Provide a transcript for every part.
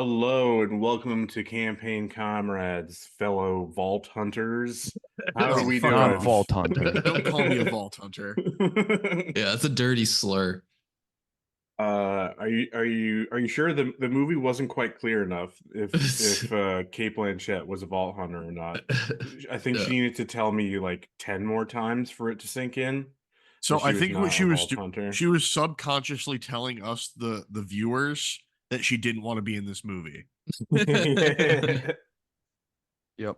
Hello and welcome to Campaign Comrades, fellow Vault Hunters. How are Oh, we fuck Not doing? off. Vault Hunter. Don't call me a vault hunter. Yeah, that's a dirty slur. Are you sure the movie wasn't quite clear enough if Kate Blanchett was a Vault Hunter or not? I think Yeah. she needed to tell me like 10 more times for it to sink in that So she I was think what not she a was Vault Hunter. she was subconsciously telling us the viewers that she didn't want to be in this movie. Yep.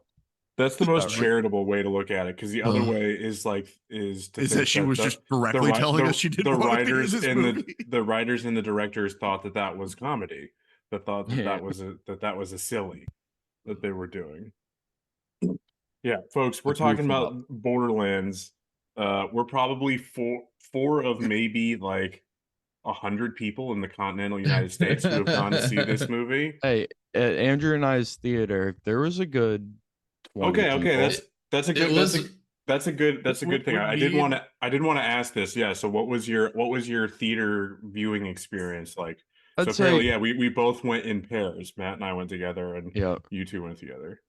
That's the most About right. charitable way to look at it, because the other way is to Is think that she was just the directly telling us she the didn't want to be in writers this and movie? the writers and the directors thought that was comedy, that thought that Yeah. that was a silly that they were doing. Yeah, folks, we're A goof talking about up. Borderlands. We're probably four of maybe like 100 people in the continental United States who have gone to see this movie. Hey, at Andrew and I's theater, there was a good 20 Okay, people. that's a It good was that's a good thing. Would I did be- want to ask this. Yeah, so what was your theater viewing experience like? So I'd apparently, say, yeah, we both went in pairs. Matt and I went together, and yeah. you two went together.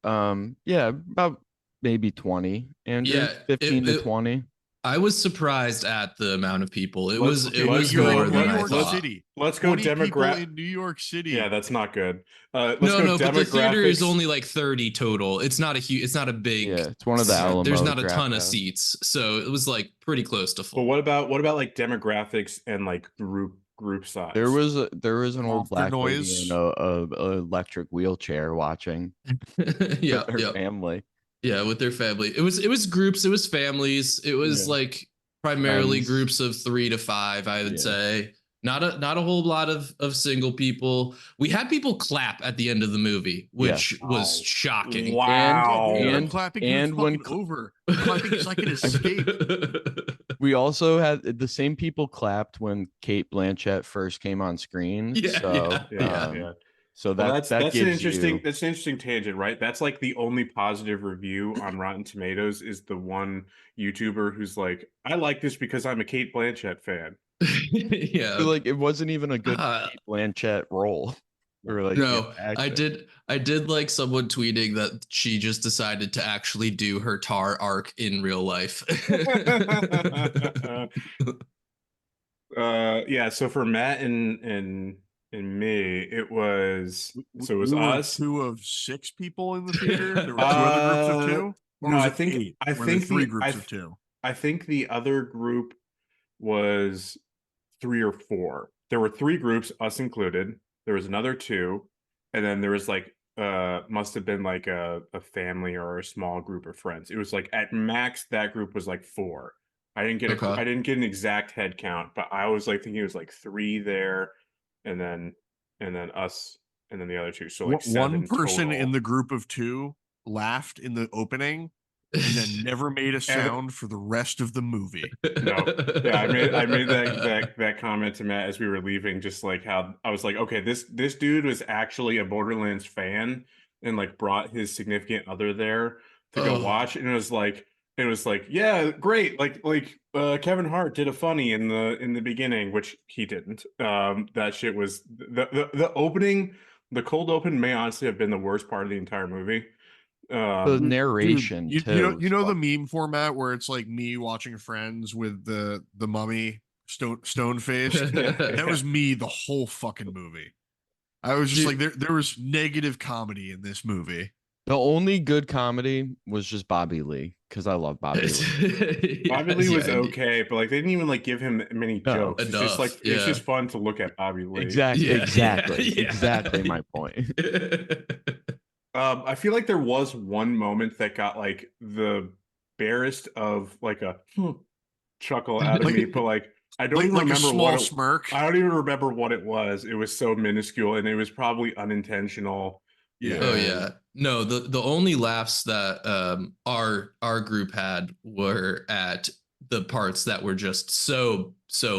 Yeah, about maybe 20. Andrew, yeah. 15 to 20. I was surprised at the amount of people. It Let's- was okay, it let's was go- more New than I York thought. City. Let's go 20 people demographic. in New York City. Yeah, that's not good. Let's No, go no, but the theater is demographics. only like 30 total. It's not a huge. It's not a big. Yeah, it's one of the Alamo There's not a draft ton of house. seats, so it was like pretty close to But full. what about like demographics and like group size? There was an old Laughter black lady noise. in a electric wheelchair watching Yeah, with her yeah, family. yeah. With their family, it was groups. It was families. It was Yeah. like primarily Friends. groups of 3 to 5. I would Yeah. say not a whole lot of single people. We had people clap at the end of the movie, which was Wow. shocking. Wow. I'm clapping because and it's when fucking over. I'm clapping because I can escape. We also had the same people clapped when Kate Blanchett first came on screen. Yeah, So, Yeah. so Well, that that's an gives interesting you. that's an interesting tangent, right? That's like the only positive review on Rotten Tomatoes is the one YouTuber who's like, I like this because I'm a Kate Blanchett fan. Yeah. Like it wasn't even a good Uh, Kate Blanchett role. Or like No, acting. I did like someone tweeting that she just decided to actually do her tar arc in real life. Yeah, so for Matt and me, it was We were us. 2 of 6 people in the theater. There were 2 other groups of 2. Or No, was I it think 8? I Were think there 3 the groups of 2. I think the other group was 3 or 4. There were 3 groups, us included. There was another 2, and then there was like must have been like a family or a small group of friends. It was like at max that group was like 4. I didn't get Okay. I didn't get an exact head count, but I was like thinking it was like 3 there, and then us, and then the other 2. So like 7 One person total. in the group of 2 laughed in the opening and then never made a sound for the rest of the movie. No. Yeah, I made that comment to Matt as we were leaving, just like how I was like, okay, this dude was actually a Borderlands fan and like brought his significant other there to go watch, and it was like yeah, great, like Kevin Hart did a funny in the beginning, which he didn't. That shit was the opening, the cold open may honestly have been the worst part of the entire movie. The narration Dude, too. you know the meme format where it's like me watching Friends with the mummy stone faced. That was me the whole fucking movie. I was just Dude. like there was negative comedy in this movie. The only good comedy was just Bobby Lee, because I love Bobby Lee. Bobby Lee was Yeah, okay, but like they didn't even like give him many jokes. It's just enough, like it's yeah. just fun to look at Bobby Lee. Exactly. Yeah, Exactly. yeah. Exactly my point. I feel like there was one moment that got like the barest of like a chuckle out of me, but like I don't even Like a remember small what smirk. I don't even remember what it was. It was so minuscule, and it was probably unintentional. Yeah. Oh yeah. No, the only laughs that our group had were at the parts that were just so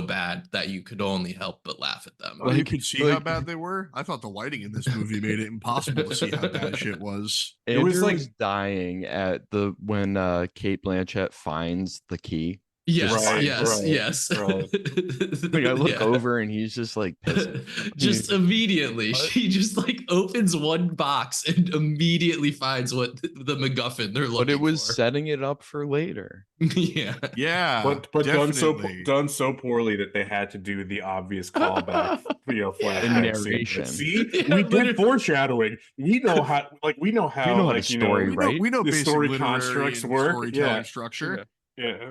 bad that you could only help but laugh at them. Oh, you could see how bad they were. I thought the lighting in this movie made it impossible to see how bad shit was. Andrew was like was dying at when Kate Blanchett finds the key Yes, Right, yes, right, yes. right. Like I look Yeah. over and he's just like pissing. Just immediately, What? she just like opens one box and immediately finds what the MacGuffin they're looking But it was for. setting it up for later. Yeah. Yeah, But definitely. done so poorly that they had to do the obvious callback, flashback scene. Like, narration. see, Yeah, we did literally. foreshadowing. We know how, We know how to story, right? We know the basic story literary constructs and work. storytelling Yeah, structure. yeah,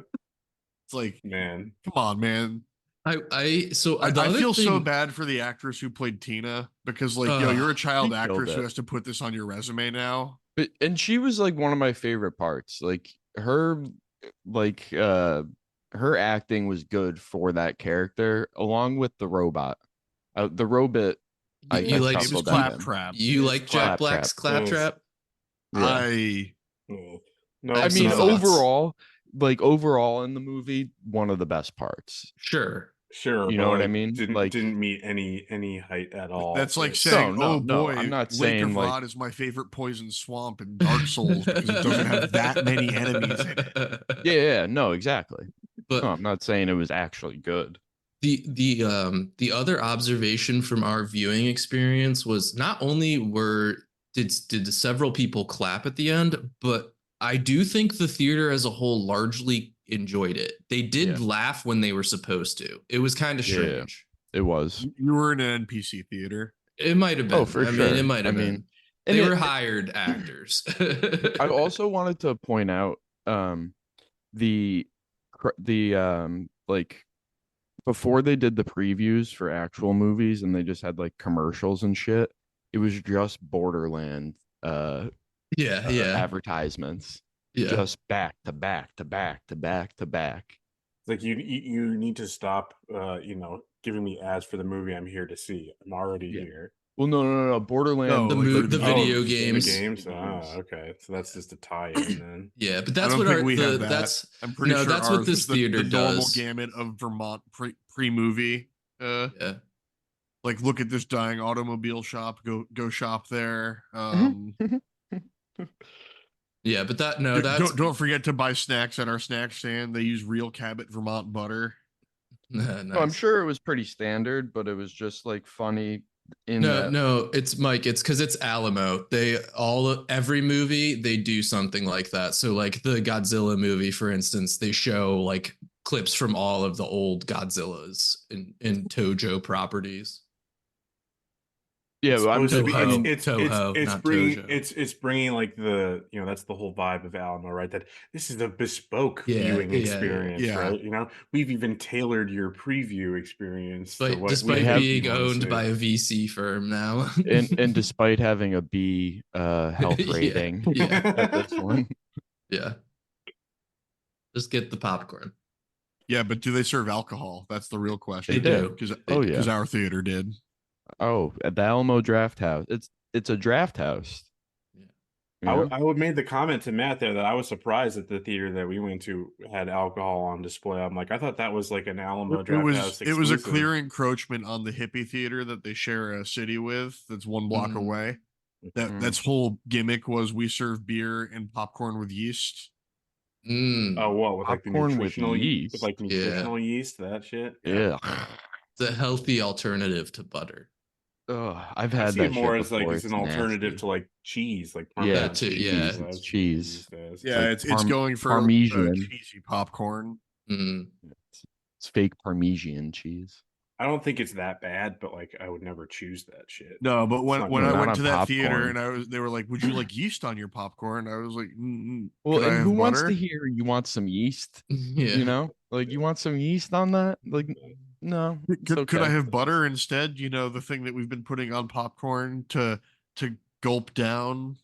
It's like, man. come on, man. So the I other feel so thing, bad for the actress who played Tina because, like, yo, you're a child She killed actress who it. has to put this on your resume now. But and she was like one of my favorite parts. Like her acting was good for that character, along with the robot. The robot, I you like It was chuckled at him. Claptrap. you like Jack Claptrap. Black's Claptrap? Yeah. Oh. No, I mean, Excellent. overall in the movie, one of the best parts. Sure. sure, You but know what I like, mean? didn't meet any height at all. That's like It's- saying, No, "Oh no, boy, I'm not Lake saying, of like- Rod is my favorite poison swamp in Dark Souls because it doesn't have that many enemies in it." Yeah, no, exactly. But No, I'm not saying it was actually good. the other observation from our viewing experience was not only did several people clap at the end, but I do think the theater as a whole largely enjoyed it. They did Yeah. laugh when they were supposed to. It was kind of Yeah. strange. It was. You were in an NPC theater. It might have been. Oh, for I sure. mean, it might have I been. mean, and They it- were hired actors. I also wanted to point out the like before they did the previews for actual movies and they just had like commercials and shit, it was just Borderland yeah. advertisements, Yeah. just back to back to back to back to back. It's like you need to stop giving me ads for the movie I'm here to see. I'm already Yeah. here. Well, no. Borderland, No, like, the the video Oh, games. The games. The Ah, games. okay. So that's just a tie-in then. Yeah, but I that's don't what think our we have that. that's I'm pretty sure that's what ours this is theater the normal does. gamut of Vermont pre-movie. Yeah. Like, look at this dying automobile shop. Go shop there. Yeah, but that's don't forget to buy snacks at our snack stand. They use real Cabot Vermont butter. nice. I'm sure it was pretty standard, but it was just like funny in that. No, it's Mike. It's because it's Alamo. Every movie they do something like that. So like the Godzilla movie, for instance, they show like clips from all of the old Godzillas in Tojo properties. Yeah, but I'm Supposed to just, be- Toho, it's not bringing Tojo. it's bringing like the that's the whole vibe of Alamo, right? That this is a bespoke Yeah, viewing yeah, experience, yeah. right? We've even tailored your preview experience to But what despite we think being you wanna owned see. by a VC firm now, and despite having a B health Yeah, rating yeah. at this one. Yeah. Just get the popcorn. Yeah, but do they serve alcohol? That's the real question. They do. Because Oh, yeah. because our theater did. Oh, at the Alamo Draft House. It's a draft house. Yeah. You know? I would made the comment to Matt there that I was surprised that the theater that we went to had alcohol on display. I'm like, I thought that was like an Alamo Draft House It was a exclusive. clear encroachment on the hippie theater that they share a city with. That's one block Mhm. away. Mhm. That's whole gimmick was we serve beer and popcorn with yeast. Oh, what with like the Popcorn with nutritional yeast. with like Yeah. nutritional yeast, that shit. Yeah. It's a healthy alternative to butter. Ugh, I've I had see that it more shit as like before. it's an It's alternative nasty. to like cheese, like Yeah, Parmesan That too, cheese. yeah. as It's cheese. used as. Yeah, like it's going for Parmesan. cheesy popcorn. Mm. It's fake Parmesan cheese. I don't think it's that bad, but like I would never choose that shit. No, but It's when not I good. Not went on to that theater popcorn. and they were like, "Would you like yeast on your popcorn?" I was like, Well, "Could I and have who wants butter?" to hear you want some yeast? Yeah. You know, like you want some yeast on that? Like, no. it's Could I okay. have butter instead? You know, the thing that we've been putting on popcorn to gulp down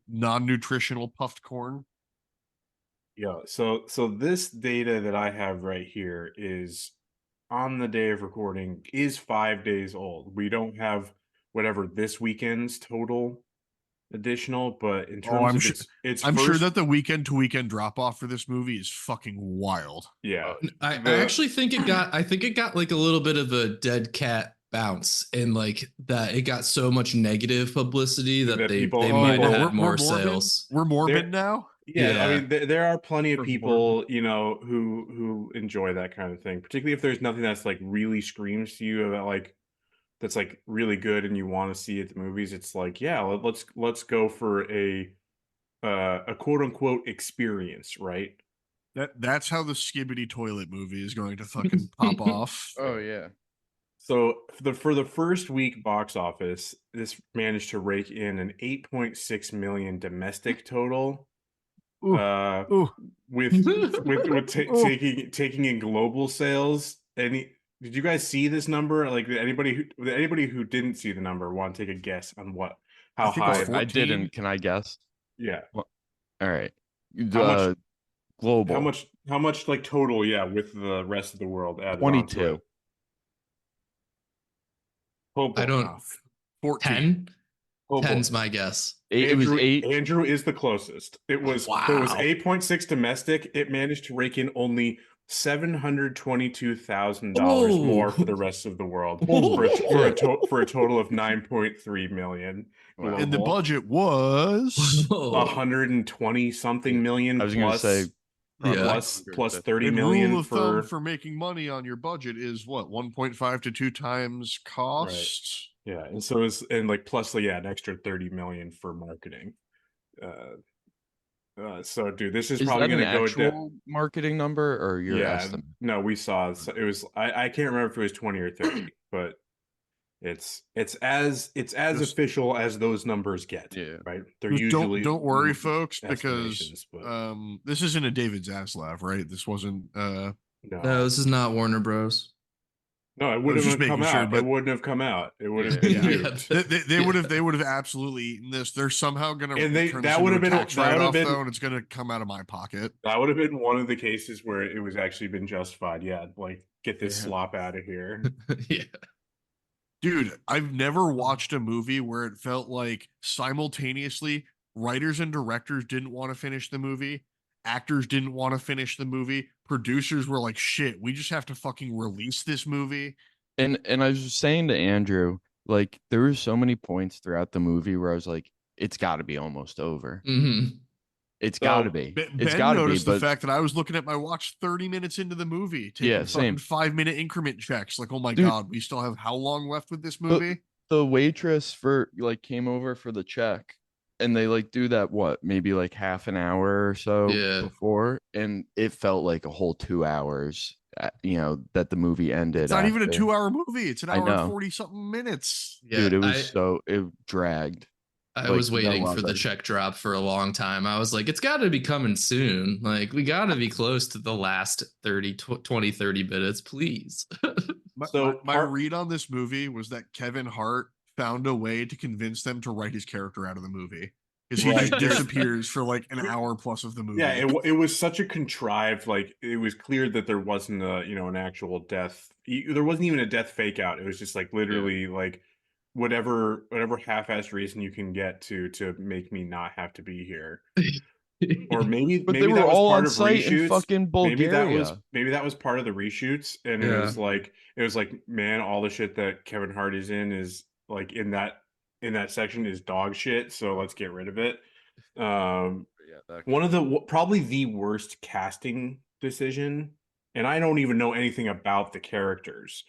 non-nutritional puffed corn. Yeah, so this data that I have right here is on the day of recording is 5 days old. We don't have whatever this weekend's total additional, but in terms I'm of sure- its I'm sure first, that the weekend to weekend drop off for this movie is fucking wild. yeah, I the- actually think it got like a little bit of a dead cat bounce, and like that it got so much negative publicity that That they people- might people- have had more morbid? sales. We're morbid There- now. Yeah, I mean, there are plenty of For people, you know, who enjoy that kind of thing, particularly if there's nothing that's like really screams to you about like that's like really good and you want to see at the movies. It's like, yeah, let's go for a quote unquote experience, right? That's how the Skibbity Toilet movie is going to fucking pop off. Oh yeah. So for the first week box office, this managed to rake in an 8.6 million domestic total. Ooh, ooh. With Ooh. taking in global sales. Did you guys see this number? Like anybody who didn't see the number want to take a guess on I how think it was high? 14. I didn't. Can I guess? Yeah. All right. How much? Global. How much like total? Yeah, with the rest of the world added onto 22. it. Oh, I don't. 14. 10. oh, 10's my guess. It was Andrew, 8. Andrew is the closest. It was 8.6 domestic. It managed to rake in only $722,000 more for the rest of the world for a total of 9.3 million. Wow. And the global. budget was 120 something million I was going to say plus 30 and million rule of thumb for making money on your budget is what 1.5 to 2 times cost. Yeah, and so it's and like plus an extra 30 million for marketing. So dude, this is probably that going an to go actual marketing number or your estimate? No, we saw it was I can't remember if it was 20 or 30, but it's as official as those numbers get. Yeah. Right. They're Just usually don't worry, folks, because estimations, but this isn't a David Zaslav, right? This wasn't no. No, this is not Warner Bros. No, it I was wouldn't just have come making sure, out. but It wouldn't have come out. It would have Yeah. been Yeah. duped. they would have absolutely eaten this. They're somehow gonna And turn that this would into have a been tax that would have write-off been though, and it's gonna come out of my pocket. that would have been one of the cases where it was actually been justified. Yeah, like get this Yeah. slop out of here. Yeah. Dude, I've never watched a movie where it felt like simultaneously writers and directors didn't want to finish the movie, actors didn't want to finish the movie, producers were like, shit, we just have to fucking release this movie. And I was just saying to Andrew, like there were so many points throughout the movie where I was like, it's got to be almost over. Mm-hmm. It's got to be. It's Ben got to be. noticed the But fact that I was looking at my watch 30 minutes into the movie, taking Yeah, same. fucking 5-minute increment checks. Like, oh my Dude, God, we still have how long left with this movie? the waitress for like came over for the check, and they like do that maybe like half an hour or so Yeah. before, and it felt like a whole 2 hours. That the movie ended. It's not even a after. 2-hour movie. It's an I hour and know. 40 something minutes. Yeah, Dude, it dragged. I like, was waiting no for the other. check drop for a long time. I was like, it's got to be coming soon. Like, we got to be close to the last 30 minutes, please. My read on this movie was that Kevin Hart found a way to convince them to write his character out of the movie because he just disappears for like an hour plus of the movie. Yeah, it was such a contrived, like it was clear that there wasn't an actual death. There wasn't even a death fake out. It was just like literally like whatever half-assed reason you can get to make me not have to be here. Or maybe But maybe they were that was all part on of site in reshoots. fucking Bulgaria. Maybe that was part of the reshoots, and Yeah. it was like, man, all the shit that Kevin Hart is in is like in that section is dog shit. So let's get rid of it. One of the probably the worst casting decision, and I don't even know anything about the characters.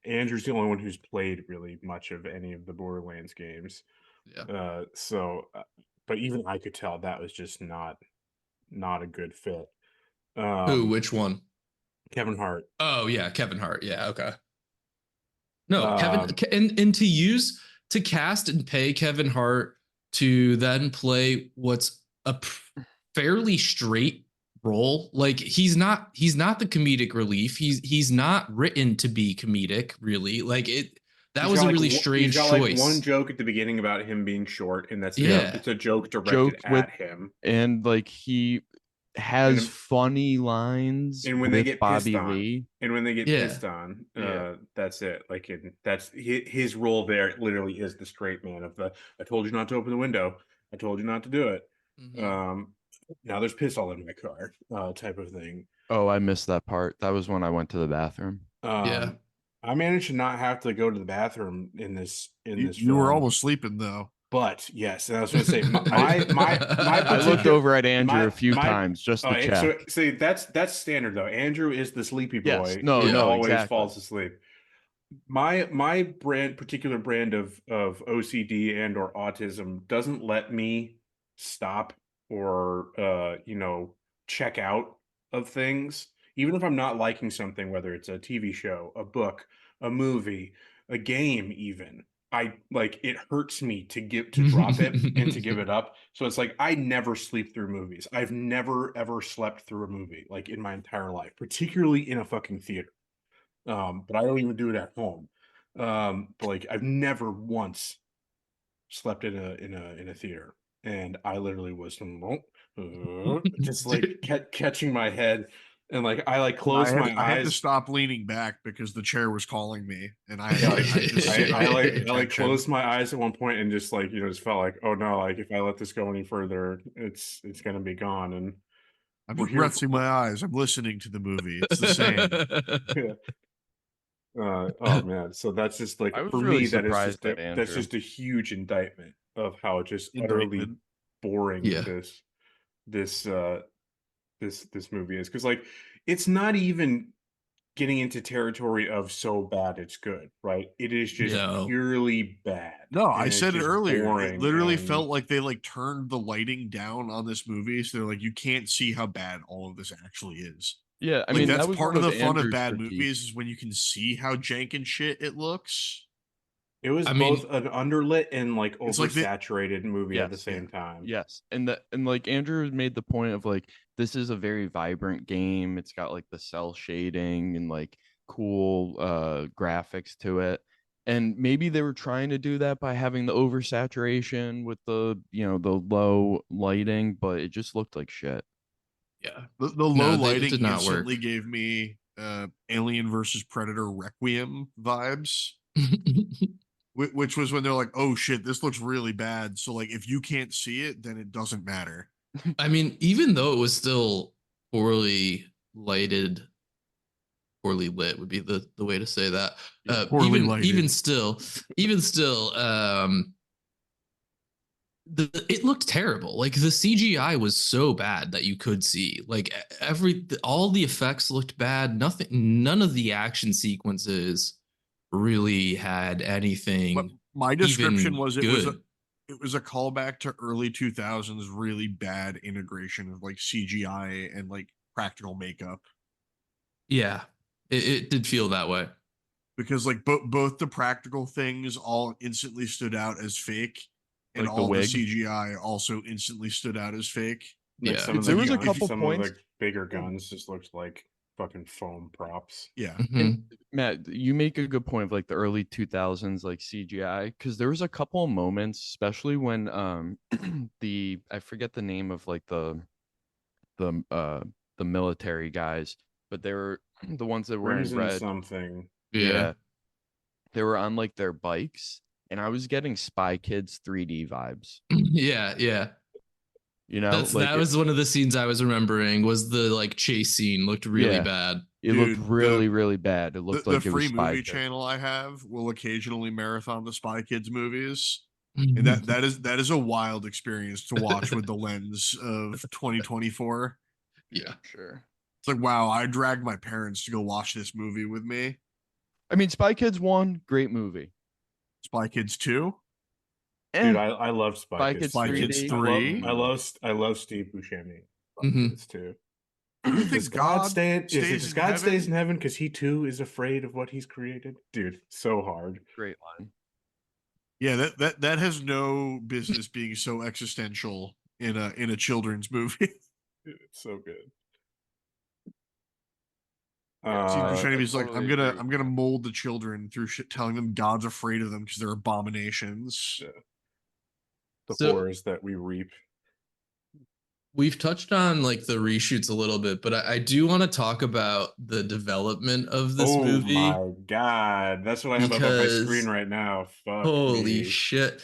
Andrew's the only one who's played really much of any of the Borderlands games. Yeah. But even I could tell that was just not a good fit. Who? Which one? Kevin Hart. Oh yeah, Kevin Hart. Yeah. Okay. No, Kevin, and to cast and pay Kevin Hart to then play what's a fairly straight role. Like he's not the comedic relief. He's not written to be comedic, really. Like it. That was a really strange choice. Like one joke at the beginning about him being short, and that's it's a joke directed at him. And like he has funny lines. And when they get Bobby pissed Lee. on, and when they get pissed on, that's it. Like that's his role there. Literally is the straight man of the. I told you not to open the window. I told you not to do it. Mm-hmm. Now there's piss all in my car, type of thing. Oh, I missed that part. That was when I went to the bathroom. I managed to not have to go to the bathroom in this. You were almost sleeping though. But yes, and I was going to say my I looked particular over at Andrew a few my times just to check. so see that's standard though. Andrew is the sleepy Yes. boy No, who no, always exactly. falls asleep. My particular brand of OCD and or autism doesn't let me stop or check out of things, even if I'm not liking something, whether it's a TV show, a book, a movie, a game. Even I like it hurts me to drop it and to give it up. So it's like I never sleep through movies. I've never ever slept through a movie like in my entire life, particularly in a fucking theater. But I don't even do it at home. But like I've never once slept in a theater, and I literally was just like catching my head, and like I like closed my I had to eyes. stop leaning back because the chair was calling me, and I Yeah, had like, to sit I up and like pay I like attention. closed my eyes at one point and just like just felt like, oh no, like if I let this go any further, it's gonna be gone. And I'm we're just here. resting my eyes. I'm listening to the movie. It's the same. Yeah. Oh man, so that's just like I was for really me surprised at that's Andrew. just a huge indictment of how just utterly Indictment. boring Yeah. this this movie is, because like it's not even getting into territory of so bad it's good, right? It is just No. purely bad. No, and I it's said it just earlier. It boring literally and felt like they like turned the lighting down on this movie, so they're like, you can't see how bad all of this actually is. Yeah, I Like mean that's that was part one of of the fun of Andrew's bad critiques. movies is when you can see how jank and shit it looks. it was I both mean, an underlit and like It's like the oversaturated movie at the Yes, same time. yes, and like Andrew made the point of like this is a very vibrant game. It's got like the cell shading and like cool graphics to it. And maybe they were trying to do that by having the oversaturation with the the low lighting, but it just looked like shit. yeah. the low No, it lighting did not instantly work. gave me Alien versus Predator Requiem vibes, which was when they're like, oh shit, this looks really bad. So like if you can't see it, then it doesn't matter. I mean, even though it was still poorly lighted, poorly lit would be the way to say that. Poorly lighted. Even still, it looked terrible. Like the CGI was so bad that you could see like all the effects looked bad. None of the action sequences really had anything My description even was good. it was a callback to early 2000s really bad integration of like CGI and like practical makeup, Yeah, it did feel that way. because like both the practical things all instantly stood out as fake, and Like the all the wig. CGI also instantly stood out as fake. Like Yeah. some of There the was a guns, couple some of points. the bigger guns just looked like fucking foam props. Yeah. Mhm. And Matt, you make a good point of like the early 2000s like CGI, because there was a couple of moments, especially when I forget the name of like the uh the military guys, but they were the ones that were in Crimson red. something. Yeah. They were on like their bikes, and I was getting Spy Kids 3D vibes. Yeah, yeah. That was one of the scenes I was remembering was the like chase scene looked really Yeah. bad. It looked Dude, really, really bad. It looked the like it was free Spy movie Kids. channel I have will occasionally marathon the Spy Kids movies. And that is a wild experience to watch with the lens of 2024. Yeah. Sure. It's like, wow, I dragged my parents to go watch this movie with me. I mean, Spy Kids 1, great movie. Spy Kids 2, Dude, Eh, I love Spy Spy Kids Kids 3D. 3D. I love Steve Buscemi. Mhm. Kids too. You Does think God God stay? stays Does in God stays in heaven? heaven because he too is afraid of what he's created? Dude, so hard. Great line. Yeah, that has no business being so existential in a children's movie. Dude, it's so good. Yeah, Steve Uh, Buscemi's like, totally agree. I'm gonna mold the children through shit, telling them God's afraid of them because they're abominations. Yeah. The So horrors that we reap. we've touched on like the reshoots a little bit, but I do want to talk about the development of this Oh movie my god, that's what I have up on my screen because right now. Fuck holy me. shit.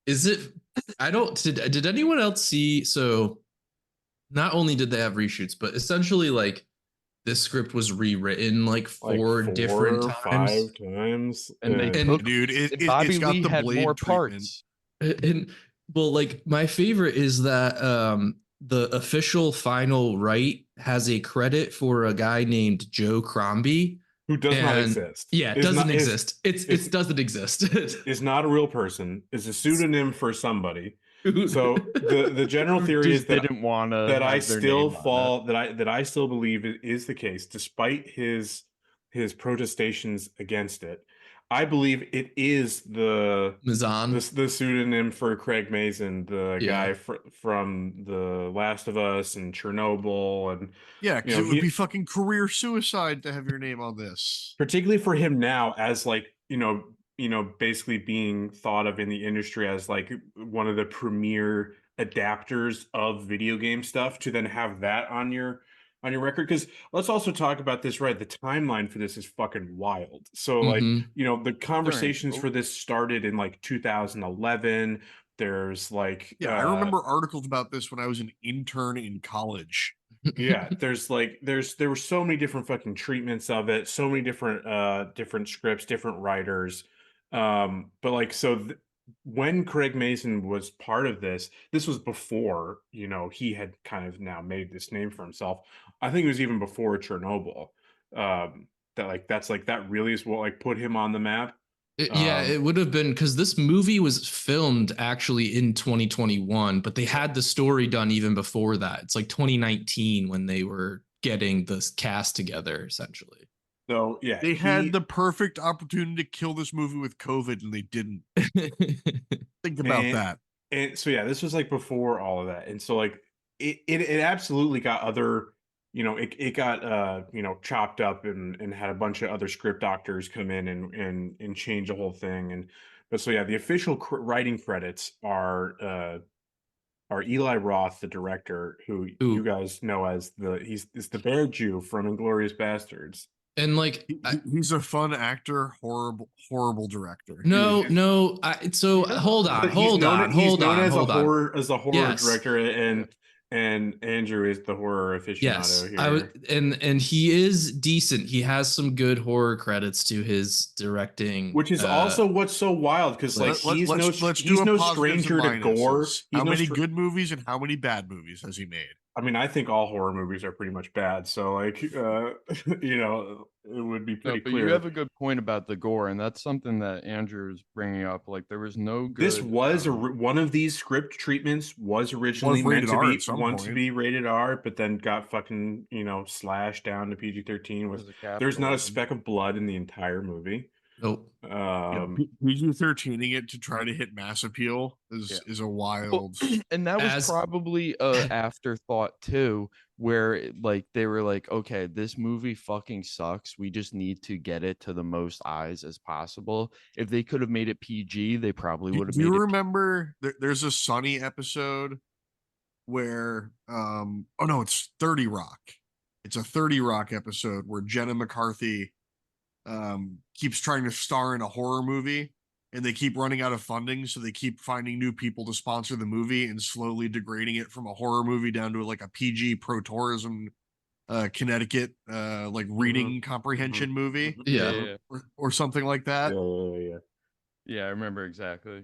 Is it I don't did anyone else see so not only did they have reshoots, but essentially like this script was rewritten like Like four different or times. 5 times. And they And took Dude, Bobby it's got Lee the had more Blade treatment. parts. And well, like my favorite is that the official final right has a credit for a guy named Joe Crombie. Who does not And exist. yeah, it Is doesn't not is exist. It doesn't exist. is not a real person. Is a pseudonym for somebody. So the general Who theory is just didn't want to that I have their still name on it. that I still believe it is the case, despite his protestations against it. I believe it is Mizan. the pseudonym for Craig Mazin, the Yeah. guy from The Last of Us and Chernobyl, and Yeah, you because know it would be he fucking career suicide to have your name on this. particularly for him now as like basically being thought of in the industry as like one of the premier adapters of video game stuff, to then have that on your record. Because let's also talk about this, right? The timeline for this is fucking wild. So like Hmm. the conversations for this started in like 2011. There's like Yeah, I remember articles about this when I was an intern in college. yeah, there were so many different fucking treatments of it, so many different scripts, different writers. But like when Craig Mason was part of this was before, he had kind of now made this name for himself. I think it was even before Chernobyl. That really is what like put him on the map. Yeah, it would have been because this movie was filmed actually in 2021, but they had the story done even before that. It's like 2019 when they were getting this cast together, essentially. So yeah, They had the perfect opportunity to kill this movie with COVID and they didn't. Think about that. And so yeah, this was like before all of that, and so like it absolutely got other, it got chopped up and had a bunch of other script doctors come in and change the whole thing. And but so yeah, the official writing credits are Eli Roth, the director, who you Ooh. guys know as he's the Bear Jew from Inglourious Bastards. And like He's a fun actor, horrible director. no, so hold on, He's known as a horror Yes. director, and Andrew is the horror aficionado Yes, here. I would, and he is decent. He has some good horror credits to his directing, Which is also what's so wild, because like let's he's do no a positives stranger and to gore. minuses. He's How no many str- good movies and how many bad movies has he made? I mean, I think all horror movies are pretty much bad. So like, it would be No, pretty but clear. you have a good point about the gore, and that's something that Andrew is bringing up. Like, there was no good. This was one of these script treatments was originally meant to be to be rated R, but then got fucking slashed down to PG-13. There's not a speck of blood in the entire movie. nope. PG-13ing it to try to hit mass appeal is a wild. And that was probably a afterthought too, where like they were like, okay, this movie fucking sucks. We just need to get it to the most eyes as possible. If they could have made it PG, they probably would have made it. Do you remember there's a Sunny episode where oh no, it's 30 Rock. It's a 30 Rock episode where Jenna McCarthy keeps trying to star in a horror movie and they keep running out of funding, so they keep finding new people to sponsor the movie and slowly degrading it from a horror movie down to like a PG pro tourism Connecticut like reading comprehension movie. Yeah. Or something like that. Yeah, I remember exactly.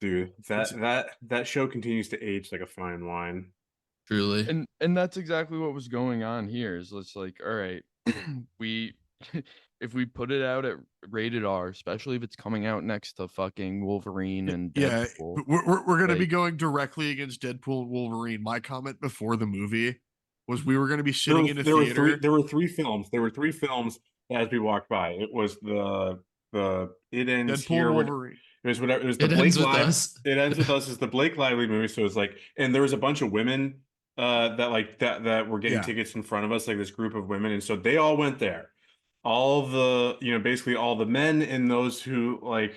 Dude, that show continues to age like a fine wine. Truly. And that's exactly what was going on here. Is it's like, all right, if we put it out at rated R, especially if it's coming out next to fucking Wolverine and Deadpool, we're gonna be going directly against Deadpool and Wolverine. My comment before the movie was we were gonna be sitting in a theater. There were three films. There were three films as we walked by. It was the It Ends Deadpool Here. Wolverine. It was whatever. It was the It Blake Ends With Lively. Us. It Ends With Us is the Blake Lively movie. So it's like, and there was a bunch of women that were getting tickets in front of us, like this group of women, and so they all went there. All the basically all the men and those who were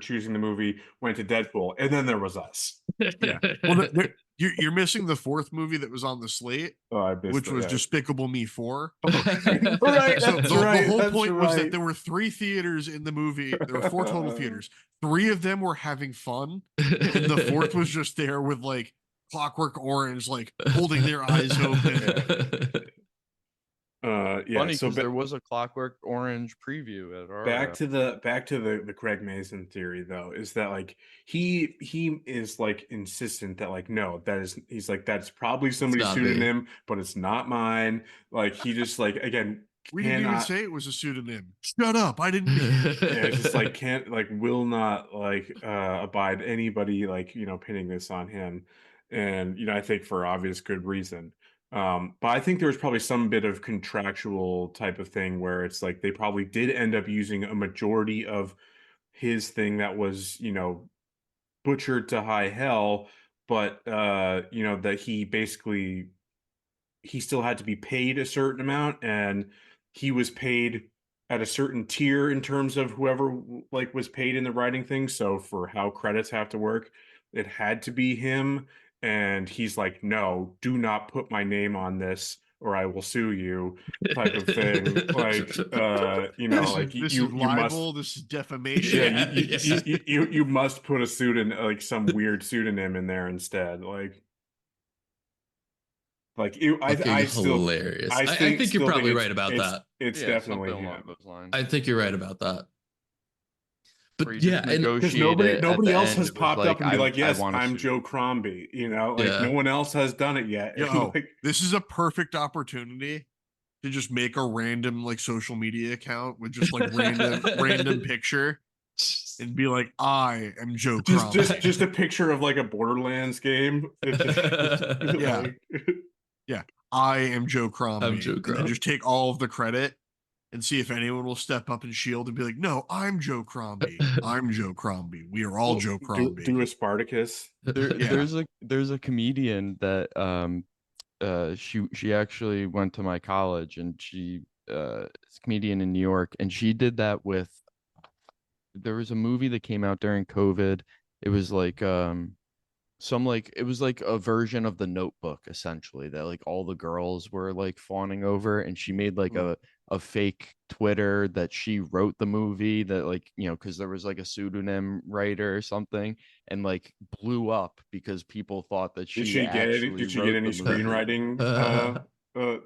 choosing the movie went to Deadpool, and then there was us. Yeah. Well, you're missing the fourth movie that was on the slate, which was Despicable Me 4. Right. So the whole point was that there were 3 theaters in the movie. There were 4 total theaters. 3 of them were having fun, and the fourth was just there with like Clockwork Orange, like holding their eyes open. Yeah. Funny So because there was a Clockwork Orange preview at our back to the Craig Mason theory though, is that like he is like insistent that like no, that is, he's like, that's probably somebody's not me. pseudonym, but it's not mine. Like he just like, again, We didn't even cannot, say it was a pseudonym. Shut up. I didn't. yeah, it's just like can't, like will not like abide anybody like, you know, pinning this on him. And you know, I think for obvious good reason. But I think there was probably some bit of contractual type of thing where it's like they probably did end up using a majority of his thing that was, you know, butchered to high hell, but you know, that he basically, he still had to be paid a certain amount, and he was paid at a certain tier in terms of whoever like was paid in the writing thing. So for how credits have to work, it had to be him. And he's like, no, do not put my name on this or I will sue you, type of thing. Like you know, like This you is must, libel. This is defamation. yeah, Yeah. you must put a pseudonym, like some weird pseudonym in there instead. Like Fucking I still, hilarious. I I think you're still think probably right about it's that. it's yeah, definitely something along him. those lines. I think you're right about that. Where you But yeah, just and Because negotiate it at nobody the else end. has It was popped up like and be like, I yes, want to I'm sue Joe you. Crombie. You know, like no yeah. one else has done it yet. And, Yo, like, this is a perfect opportunity to just make a random like social media account with just like random picture and be like, I am Joe Crombie. just a picture of like a Borderlands game. It's just, Yeah. like, Yeah, I am Joe Crombie. I'm Joe And then Crombie. just take all of the credit and see if anyone will step up and shield and be like, no, I'm Joe Crombie. I'm Joe Crombie. We are all Joe Crombie. do a Spartacus. Yeah. There's a comedian that she actually went to my college, and she is a comedian in New York, and she did that with, there was a movie that came out during COVID. It was like some like, it was like a version of The Notebook essentially, that like all the girls were like fawning over, and she made like a fake Twitter that she wrote the movie, that like, you know, because there was like a pseudonym writer or something, and like blew up because people thought that Did she she get any? actually Did she get wrote any the movie. screenwriting?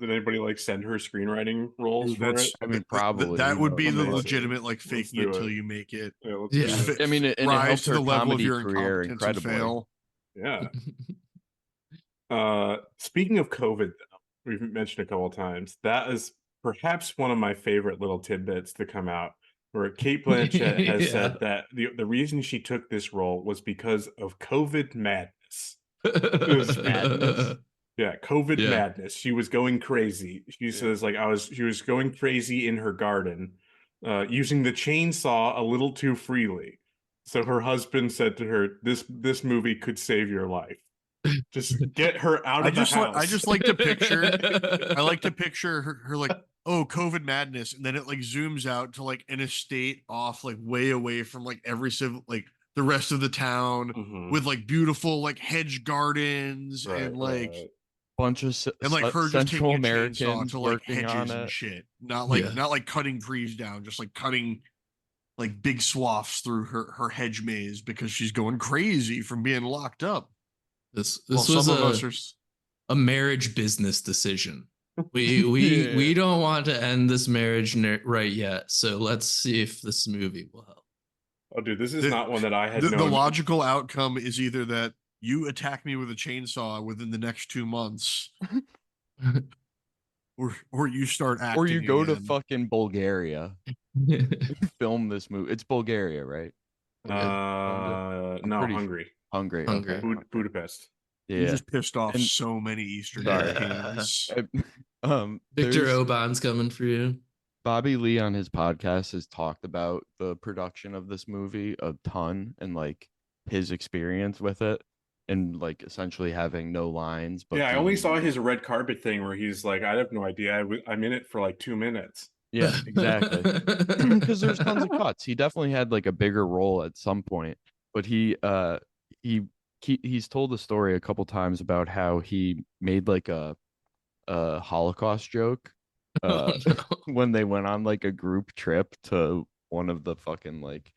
Did anybody like send her screenwriting roles Dude, for it? I mean, probably, that who would knows? be the Amazing. legitimate like Let's faking it do till it. you make it. Yeah, let's Yeah. do it. I mean, and it rise helped to her the level of comedy your career incompetence and incredibly. fail. Yeah. Speaking of COVID, though, we've mentioned a couple of times, that is perhaps one of my favorite little tidbits to come out, where Kate Blanchett has Yeah. said that the reason she took this role was because of COVID madness. Madness? Yeah, COVID Yeah. madness. She was going crazy. She says like she was going crazy in her garden, using the chainsaw a little too freely. So her husband said to her, "This movie could save your life. Just get her out of the house." I just like to picture I like to picture her like, oh, COVID madness, and then it like zooms out to like an estate off like way away from like every civil like the rest of the town, Mhm. with like beautiful like hedge gardens and like Right. Bunch of her just Central taking a chainsaw Americans to like working on hedges and it. shit. Not Yeah. like cutting trees down, just like cutting like big swaths through her hedge maze because she's going crazy from being locked up. This Well, was some of us are a marriage business decision. We Yeah. don't want to end this marriage right yet. So let's see if this movie will help. Oh, dude, this is The- not one that I had the known. logical outcome is either that you attack me with a chainsaw within the next 2 months, or you start acting, Or you go to again. fucking Bulgaria, film this movie. It's Bulgaria, right? I'm No, pretty Hungary. Hungry. Hungry. Okay. Budapest. You Yeah. just pissed off And- so many Eastern Sorry. Europeans. Victor There's Oban's coming for you. Bobby Lee on his podcast has talked about the production of this movie a ton, and like his experience with it, and like essentially having no lines. But Yeah, I only being- saw his red carpet thing where he's like, I have no idea. I'm in it for like 2 minutes. Yeah, exactly. Because there's tons of cuts. He definitely had like a bigger role at some point, but he's told the story a couple times about how he made like a Holocaust joke Oh, no. when they went on like a group trip to one of the fucking like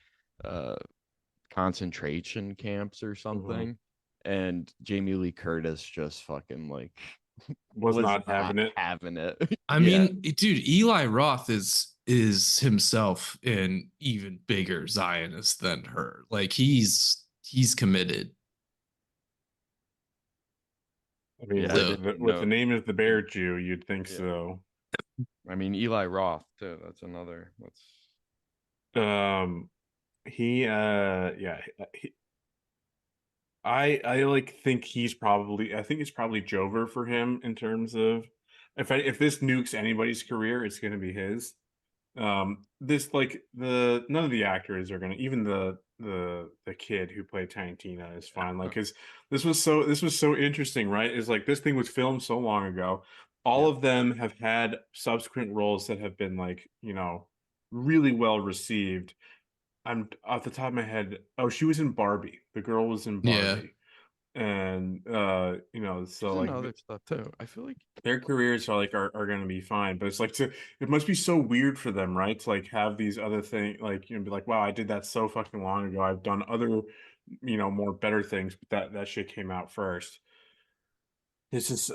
uh concentration camps or something, and Jamie Lee Curtis just fucking like Was not having it. Having it. I mean, dude, Eli Roth is himself an even bigger Zionist than her. Like he's committed. I mean, Yeah, I with, didn't with the know. name of the Bear Jew, you'd think Yeah. so. I mean, Eli Roth too. That's another. He yeah, I like think he's probably I think it's probably Jover for him in terms of if this nukes anybody's career, it's going to be his. This like the none of the actors are gonna even the kid who played Tiny Tina is fine. Like because this was so interesting, right? Is like this thing was filmed so long ago. All Yeah. of them have had subsequent roles that have been like, you know, really well received. I'm off the top of my head. Oh, she was in Barbie. The girl was in Yeah. Barbie. And you know, so She's in like other stuff too. I feel like their careers are like are going to be fine, but it's like it must be so weird for them, right, to like have these other things, like, you know, be like, wow, I did that so fucking long ago, I've done other, you know, more better things, but that shit came out first. This is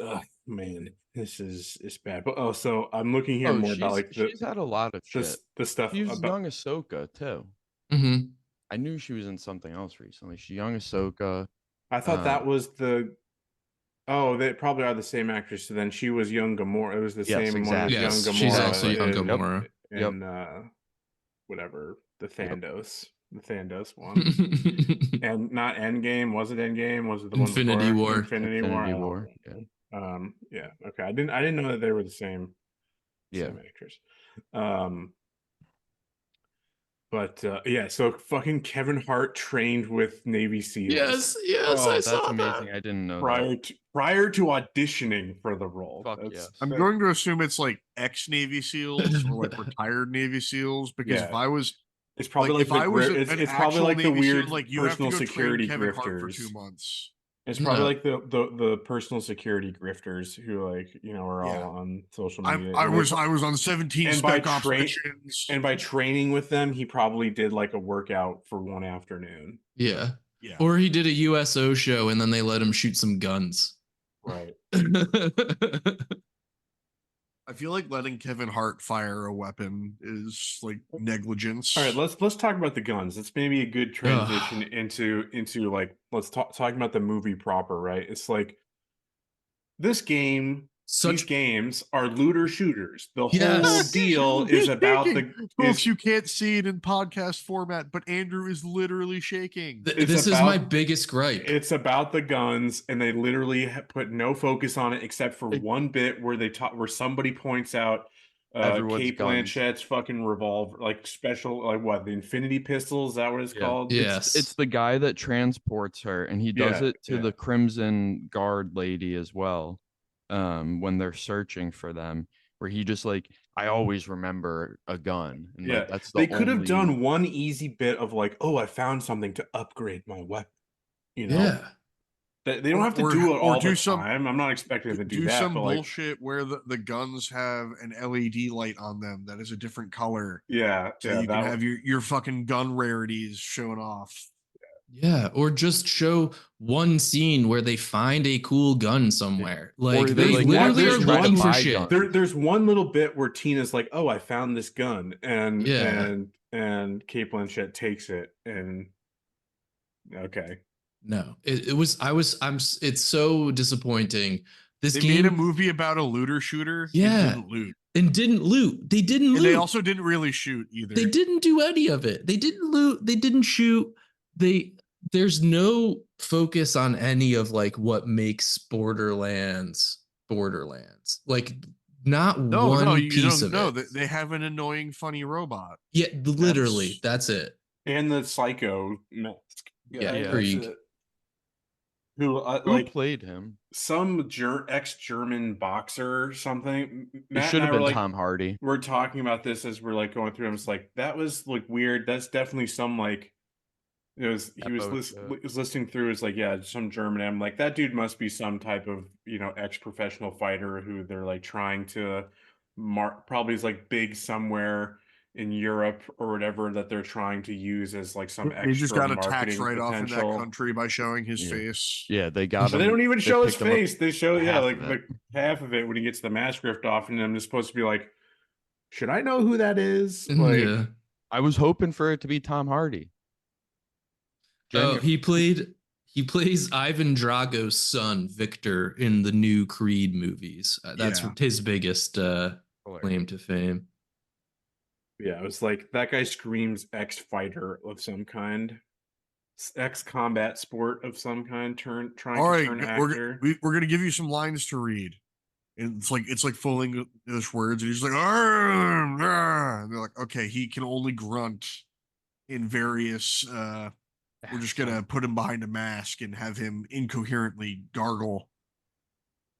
man, this is it's bad. But oh, so I'm looking here more about like she's had a lot of shit. the stuff She was about young Ahsoka too. Mm-hmm. I knew she was in something else recently. She young Ahsoka. I thought that was the oh, they probably are the same actress. So then she was young Gamora. It was the Yes, same one as exactly. young Yes, she's also Gamora young Yep. Gamora. Yep. in whatever the Yep. Thanos one, and not Endgame. Was it Endgame? Was it the one Infinity before War. Infinity War? I Infinity don't War. Yeah. remember. Yeah. Okay. I didn't know that they were the Yeah. same actors. Um, but yeah. So fucking Kevin Hart trained with Navy SEALs Yes, I Oh, that's saw amazing. that. I didn't know that. prior to auditioning for the role. Fuck That's yes. I'm going to assume it's like ex-Navy SEALs or like retired Navy SEALs because yeah. if I was It's probably like if I was an it's probably actual like the Navy SEAL, weird like you have to personal go train security Kevin Hart for grifters. 2 months. It's probably No. like the personal security grifters who, like, you know, are all Yeah. on social I media. I And they was I was on 17 and by Spec Ops train missions. and by training with them, he probably did like a workout for one afternoon. Yeah. Yeah. Or he did a USO show and then they let him shoot some guns. Right. I feel like letting Kevin Hart fire a weapon is like negligence. All right, let's talk about the guns. It's maybe a good transition into like let's talking about the movie proper, right? It's like this game, these Such games are looter shooters. The whole Yes. deal He's is about shaking. the Folks, is you can't see it in podcast format, but Andrew is literally shaking. It's this is my about- biggest gripe. it's about the guns, and they literally put no focus on it except for one bit where they talk where somebody points out Everyone's Kate guns. Blanchett's fucking revolver, like special, like what, the Infinity Pistol, is that what it's Yeah. called? Yes. It's the guy that transports her, and he does Yeah, it to yeah. the Crimson Guard lady as well. When they're searching for them, where he just like, I always remember a gun, and Yeah, like that's the they could have only- done one easy bit of like, oh, I found something to upgrade my weapon. You know, Yeah. they don't have to do it all do the some time. I'm not expecting them to do that, some but like, bullshit where the guns have an LED light on them that is a different color, yeah, so yeah, you can that have your fucking gun rarities showing off. Yeah, or just show one scene where they find a cool gun somewhere. Like Or they they, like, literally actually are try to looking for buy shit. guns. there's one little bit where Tina's like, "Oh, I found this gun," and Yeah. and Kate Blanchett takes it, and okay, No, it's so disappointing. This They game made a movie about a looter shooter Yeah. and didn't loot. and didn't loot. They didn't loot. And they also didn't really shoot either. They didn't do any of it. They didn't loot. They didn't shoot. There's no focus on any of like what makes Borderlands. Like not one you piece don't of know it. that they have an annoying, funny robot. Yeah, literally, That's- that's it. and the Psycho mask, Yeah, Yeah. that's Krieg. it. Who Who like played him? some ex-German boxer or something. It Matt should and I have were been like, Tom Hardy. we're talking about this as we're like going through. I was like, that was like weird. That's definitely some like it was. He was listening through. It's like, yeah, some German. I'm like, that dude must be some type of, you know, ex-professional fighter who they're like trying to mark. Probably is like big somewhere in Europe or whatever that they're trying to use as like some He just extra got a tax marketing write-off in that potential. country by showing his Yeah. face. Yeah, they got But him. they don't even show his picked him up face. They show half like of it. half of it when he gets the mask ripped off, and I'm just supposed to be like, should I know who that is? Like, Yeah. I was hoping for it to be Tom Hardy. Oh, Genuine. he plays Ivan Drago's son, Victor, in the new Creed movies. That's Yeah. his biggest claim to fame. yeah, it was like that guy screams ex-fighter of some kind, ex-combat sport of some kind, trying All to right, turn we're actor. we're gonna give you some lines to read. And it's like full English words, and he's like, "Arr, arr." And they're like, okay, he can only grunt in various. We're just gonna put him behind a mask and have him incoherently gargle.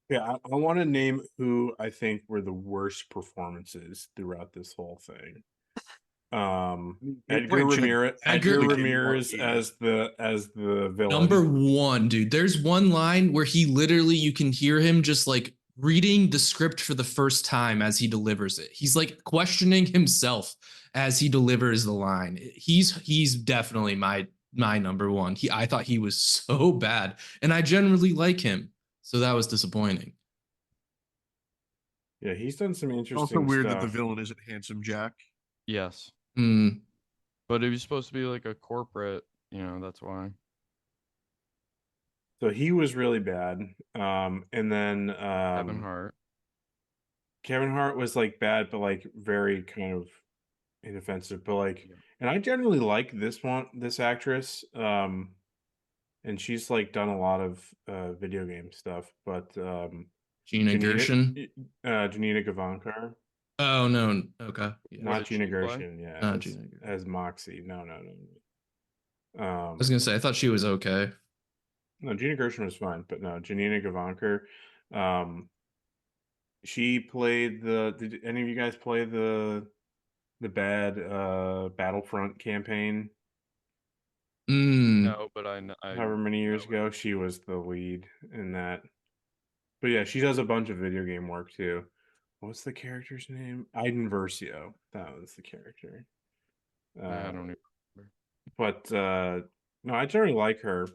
Yeah, I want to name who I think were the worst performances throughout this whole thing. Edgar Ramirez, Edgar Ramirez as the villain. Number one, dude. There's one line where he literally, you can hear him just like reading the script for the first time as he delivers it. He's like questioning himself as he delivers the line. He's definitely my number one. I thought he was so bad, and I generally like him, so that was disappointing. Yeah, he's done some interesting Also weird stuff. that the villain isn't Handsome Jack. Yes. Mm. But it was supposed to be like a corporate, that's why. So he was really bad. And then Kevin Hart. Kevin Hart was like bad, but like very kind of inoffensive. But like, and I generally like this actress. And she's like done a lot of video game stuff. But Gina Gershon, Janina Gavankar. Oh no, okay, What Not did Gina she play? Gershon. Yeah, Not Gina Gershon. as Moxie. No. I was gonna say I thought she was okay. No, Gina Gershon was fine, but no, Janina Gavankar. She played Did any of you guys play the bad Battlefront campaign? No, but I However many years ago, she was the lead in that. But yeah, she does a bunch of video game work too. What's the character's name? Iden Versio. That was the character. I don't even remember. But no, I generally like her.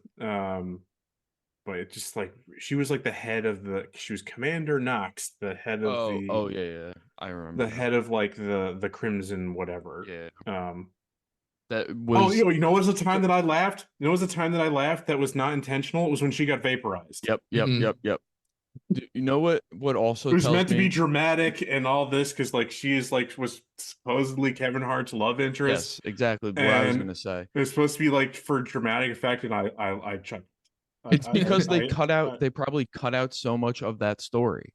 But it just like she was like the head of she was Commander Knox, the head of yeah, I remember the head of like the Crimson whatever. Yeah. That was you know what's the time that I laughed? You know what's the time that I laughed that was not intentional? It was when she got vaporized. Yep. You know what also it was tells meant to me be dramatic and all this because like she is like was supposedly Kevin Hart's love interest. Yes, exactly what I was gonna say. It was supposed to be like for dramatic effect, and I chucked. It's because they probably cut out so much of that story.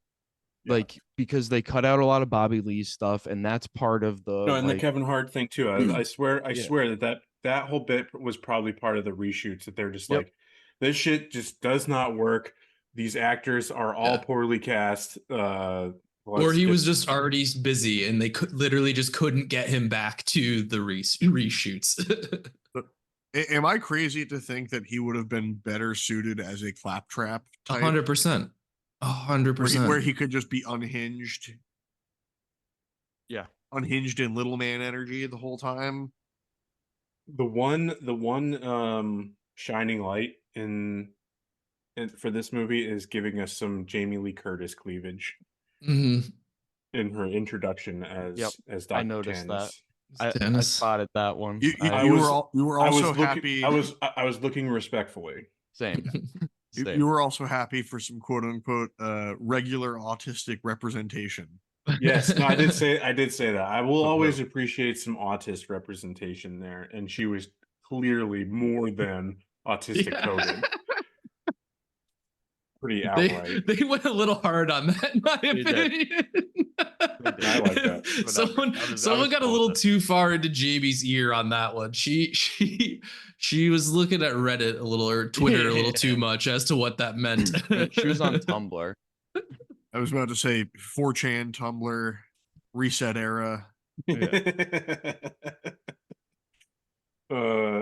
Yeah. Like because they cut out a lot of Bobby Lee's stuff, and that's part of the and the Kevin Hart thing too. I swear that whole bit was probably part of the reshoots that they're just like, this shit just does not work. These actors are all poorly cast. Or he was just already busy, and they literally just couldn't get him back to the reshoots. Am I crazy to think that he would have been better suited as a claptrap type? 100%. 100%. Where he could just be unhinged. Yeah. Unhinged in little man energy the whole time. The one shining light in for this movie is giving us some Jamie Lee Curtis cleavage. Mm-hmm. In her introduction as Dr. I noticed Tennis. that. I spotted that one. You were also happy. I was looking respectfully. Same. You were also happy for some quote unquote regular autistic representation. Yes, no, I did say that. I will always appreciate some autist representation there, and she was clearly more than autistic coded. Pretty outright. They went a little hard on that, in my opinion. I like that. Someone got a little too far into Jamie's ear on that one. She was looking at Reddit a little or Twitter a little too much as to what that meant. She was on Tumblr. I was about to say 4chan, Tumblr, Reset Era.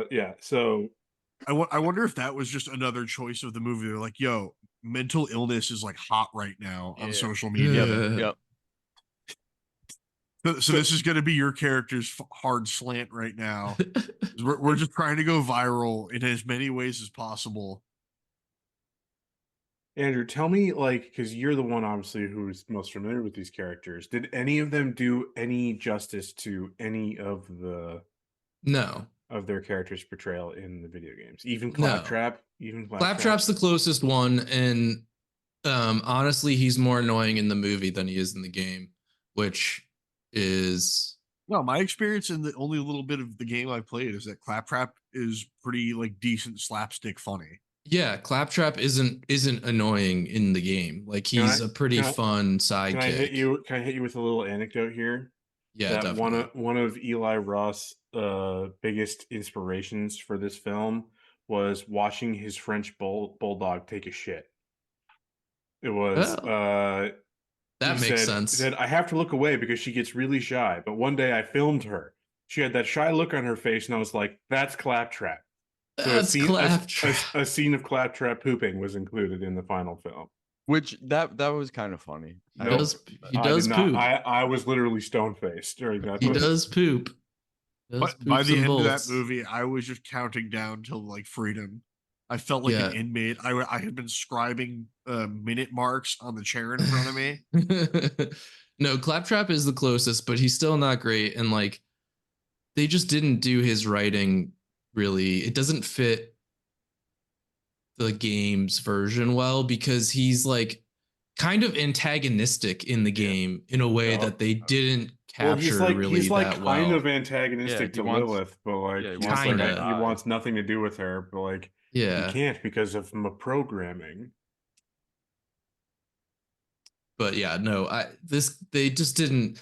Yeah. So I wonder if that was just another choice of the movie. They're like, yo, mental illness is like hot right now on social media. Yep. So this is going to be your character's hard slant right now. We're just trying to go viral in as many ways as possible. Andrew, tell me, like, because you're the one obviously who's most familiar with these characters. Did any of them do any justice to any of No, their characters' portrayal in the video games? Even no. Claptrap? Even Claptrap? Claptrap's the closest one, and honestly, he's more annoying in the movie than he is in the game, which is No, my experience in the only little bit of the game I played is that Claptrap is pretty like decent slapstick funny. yeah. Claptrap isn't annoying in the game. Like he's a pretty fun sidekick. Can I hit you with a little anecdote here? Yeah, that definitely. one of Eli Roth's biggest inspirations for this film was watching his French bulldog take a shit. It was that makes sense. He said, I have to look away because she gets really shy. But one day I filmed her. She had that shy look on her face, and I was like, that's Claptrap. That's Claptrap. A scene of Claptrap pooping was included in the final film. Which that was kind of funny. He does poop. I was literally stone faced during that. He does poop. But by the end of that movie, I was just counting down till like freedom. I felt like an inmate. I had been scribing minute marks on the chair in front of me. No, Claptrap is the closest, but he's still not great. And like, they just didn't do his writing really. It doesn't fit the game's version well because he's like kind of antagonistic in the game in a way that they didn't capture he's like, really he's like that kind well. of antagonistic to Lilith, but like he wants nothing to do with her, but like he can't because of programming. But yeah, no, they just didn't.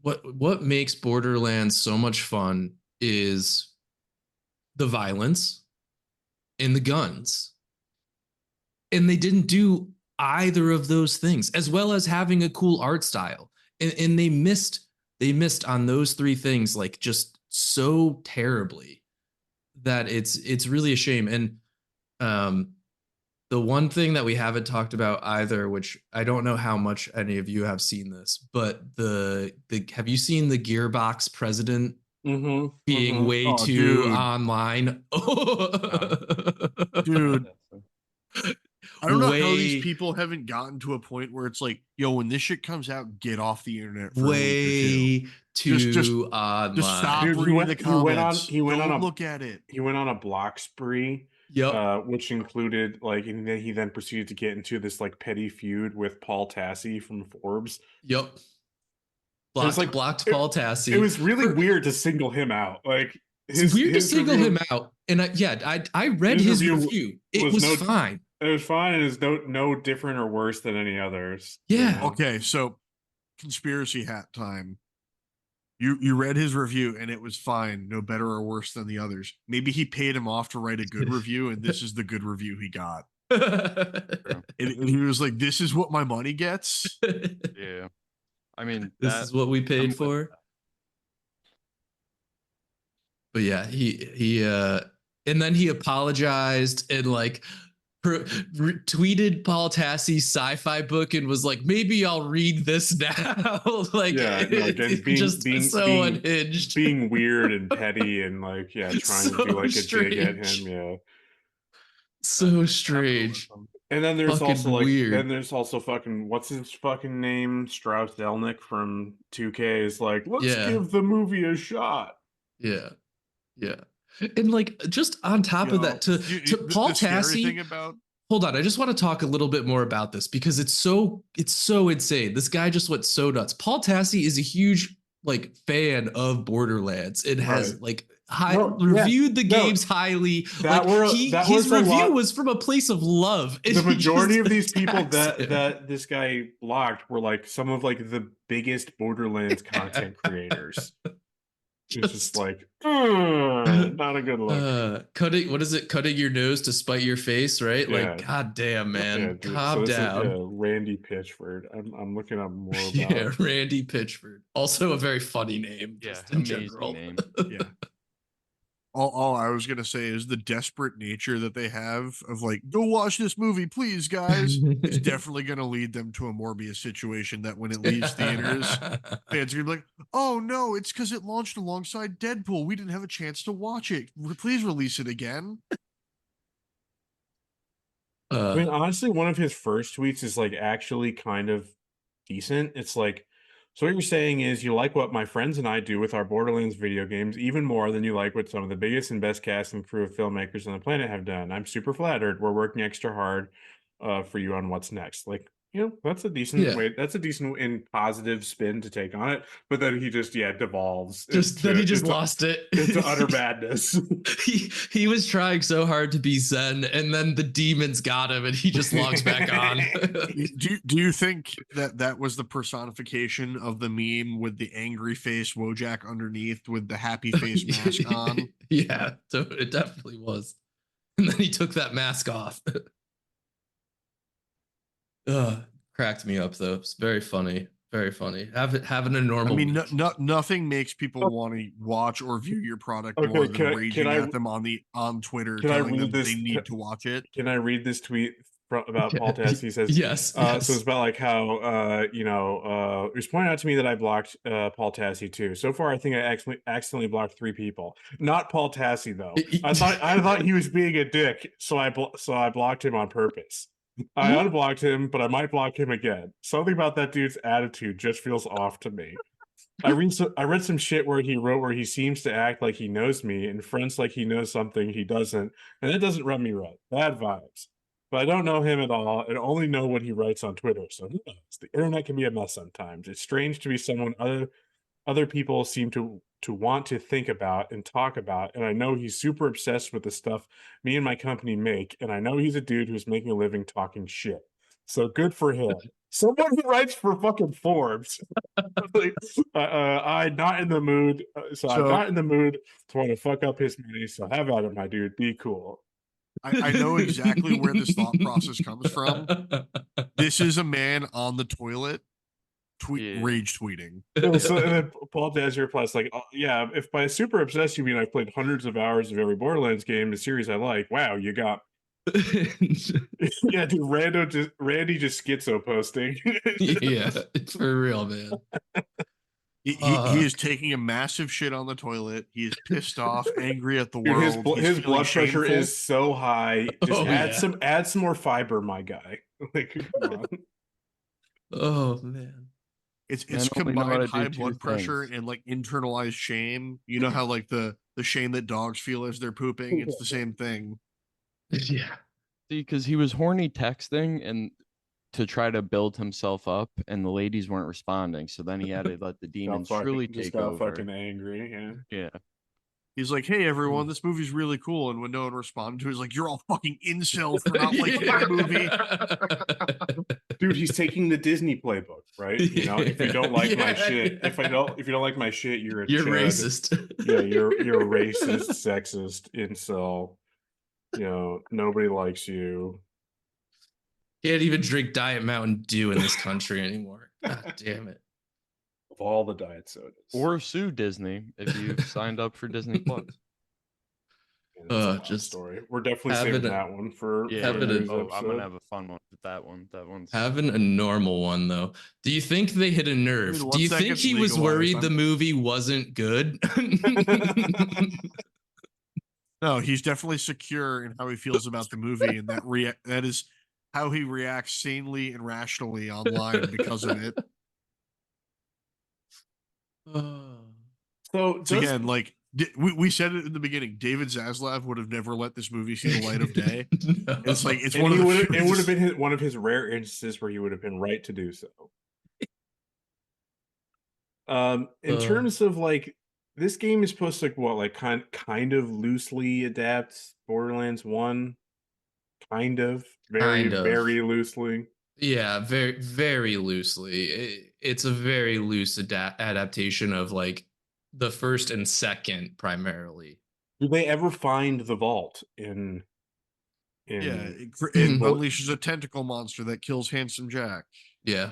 What makes Borderlands so much fun is the violence and the guns. And they didn't do either of those things, as well as having a cool art style. And they missed on those three things like just so terribly that it's really a shame. And the one thing that we haven't talked about either, which I don't know how much any of you have seen this, but have you seen the Gearbox president being way too online? Dude. I don't know how these people haven't gotten to a point where it's like, yo, when this shit comes out, get off the internet for a week or two. Just online. Just stop reading the comments. Don't look at it. He went on a block spree. Yep. Which included like, and then he proceeded to get into this like petty feud with Paul Tassi from Forbes. Yep. Blocked Paul Tassi. It was really weird to single him out. Like it's weird to single him out. And I read his review. It was fine. It was fine. It was no different or worse than any others. Yeah. Okay, so conspiracy hat time. You read his review and it was fine, no better or worse than the others. Maybe he paid him off to write a good review, and this is the good review he got. And he was like, "This is what my money gets." Yeah, I mean, this is what we paid for. But yeah, he and then he apologized and like tweeted Paul Tassi's sci-fi book and was like, maybe I'll read this now. Like, so unhinged, being weird and petty and like, trying to do like a dig at him. Yeah, so strange. And then there's also like, weird. then there's also fucking, what's his fucking name? Strauss Zelnick from 2K is like, let's give the movie a shot. Yeah. And like, just on top of that, to Paul Tassi. Hold on, I just want to talk a little bit more about this because it's so insane. This guy just went so nuts. Paul Tassi is a huge like fan of Borderlands. It has like reviewed the games highly. His review was from a place of love. The majority of these people that this guy blocked were like some of like the biggest Borderlands content creators. It's just like, not a good look. Cutting your nose to spite your face, right? Yeah. Like, god damn, man, calm down. Randy Pitchford. I'm looking up more about. Yeah, Randy Pitchford. Also a very funny name. Yeah, just in general. Name. Yeah. all I was gonna say is the desperate nature that they have of like, go watch this movie, please, guys, is definitely gonna lead them to a Morbius situation that when it leaves theaters, fans are gonna be like, oh no, it's because it launched alongside Deadpool. We didn't have a chance to watch it. Please release it again. I mean, honestly, one of his first tweets is like actually kind of decent. It's like, so what you're saying is you like what my friends and I do with our Borderlands video games even more than you like what some of the biggest and best cast and crew of filmmakers on the planet have done. I'm super flattered. We're working extra hard for you on what's next. Like, that's a decent Yeah. way. That's a decent and positive spin to take on it. But then he just devolves. Then he just lost it. Into utter madness. he was trying so hard to be zen, and then the demons got him, and he just logs back on. Do you think that was the personification of the meme with the angry face Wojak underneath with the happy face mask on? Yeah, so it definitely was. And then he took that mask off. Cracked me up though. It's very funny. Very funny. Having a normal. I mean, nothing makes people want to watch or view your product more than raging at them on Twitter, telling them they need to watch it. Can I read this tweet about Paul Tassi? He says, yes. So it's about like how it was pointed out to me that I blocked Paul Tassi too. So far, I think I accidentally blocked 3 people. Not Paul Tassi though. I thought he was being a dick, so I blocked him on purpose. I unblocked him, but I might block him again. Something about that dude's attitude just feels off to me. I read some shit where he wrote where he seems to act like he knows me and fronts like he knows something he doesn't, and it doesn't rub me right. Bad vibes. But I don't know him at all and only know what he writes on Twitter, so who knows? The internet can be a mess sometimes. It's strange to be someone other people seem to want to think about and talk about, and I know he's super obsessed with the stuff me and my company make, and I know he's a dude who's making a living talking shit. So good for him. Someone who writes for fucking Forbes. Like, I'm not in the mood. I'm not in the mood to want to fuck up his money. So have at it, my dude. Be cool. I know exactly where this thought process comes from. This is a man on the toilet rage tweeting. So and then Paul Dazzy replies like, yeah, if by super obsessed you mean I've played hundreds of hours of every Borderlands game, the series I like, wow, you got yeah, dude, Randy just schizo posting. Yeah, it's for real, man. He is taking a massive shit on the toilet. He is pissed off, angry at the world. His blood pressure is so high. Just add some more fiber, my guy. Like, come on. Oh man. It's combined high blood pressure and like internalized shame. You know how like the shame that dogs feel as they're pooping? It's the same thing. Yeah. See, because he was horny texting and to try to build himself up, and the ladies weren't responding. So then he had to let the demons truly take over. Fucking angry, yeah. He's like, "Hey everyone, this movie's really cool." And when no one responded to it, he's like, "You're all fucking incel for not liking my movie." Dude, he's taking the Disney playbook, right? You know, if you don't like my shit, if you don't like my shit, you're racist. Yeah, you're a racist, sexist, incel. You know, nobody likes you. Can't even drink Diet Mountain Dew in this country anymore. God damn it. Of all the diet sodas. Or sue Disney if you signed up for Disney Plus. Just story. We're definitely saving that one for I'm gonna have a fun one with that one. That one's having a normal one though. Do you think they hit a nerve? Do you think he was worried the movie wasn't good? No, he's definitely secure in how he feels about the movie, and that is how he reacts sanely and rationally online because of it. So again, like we said it in the beginning, David Zaslav would have never let this movie see the light of day. No. It's like it would have been one of his rare instances where he would have been right to do so. In terms of like, this game is supposed to kind of loosely adapt Borderlands 1, very loosely. Yeah, very very loosely. It's a very loose adaptation of like the first and second primarily. Do they ever find the vault in it unleashes a tentacle monster that kills Handsome Jack. Yeah.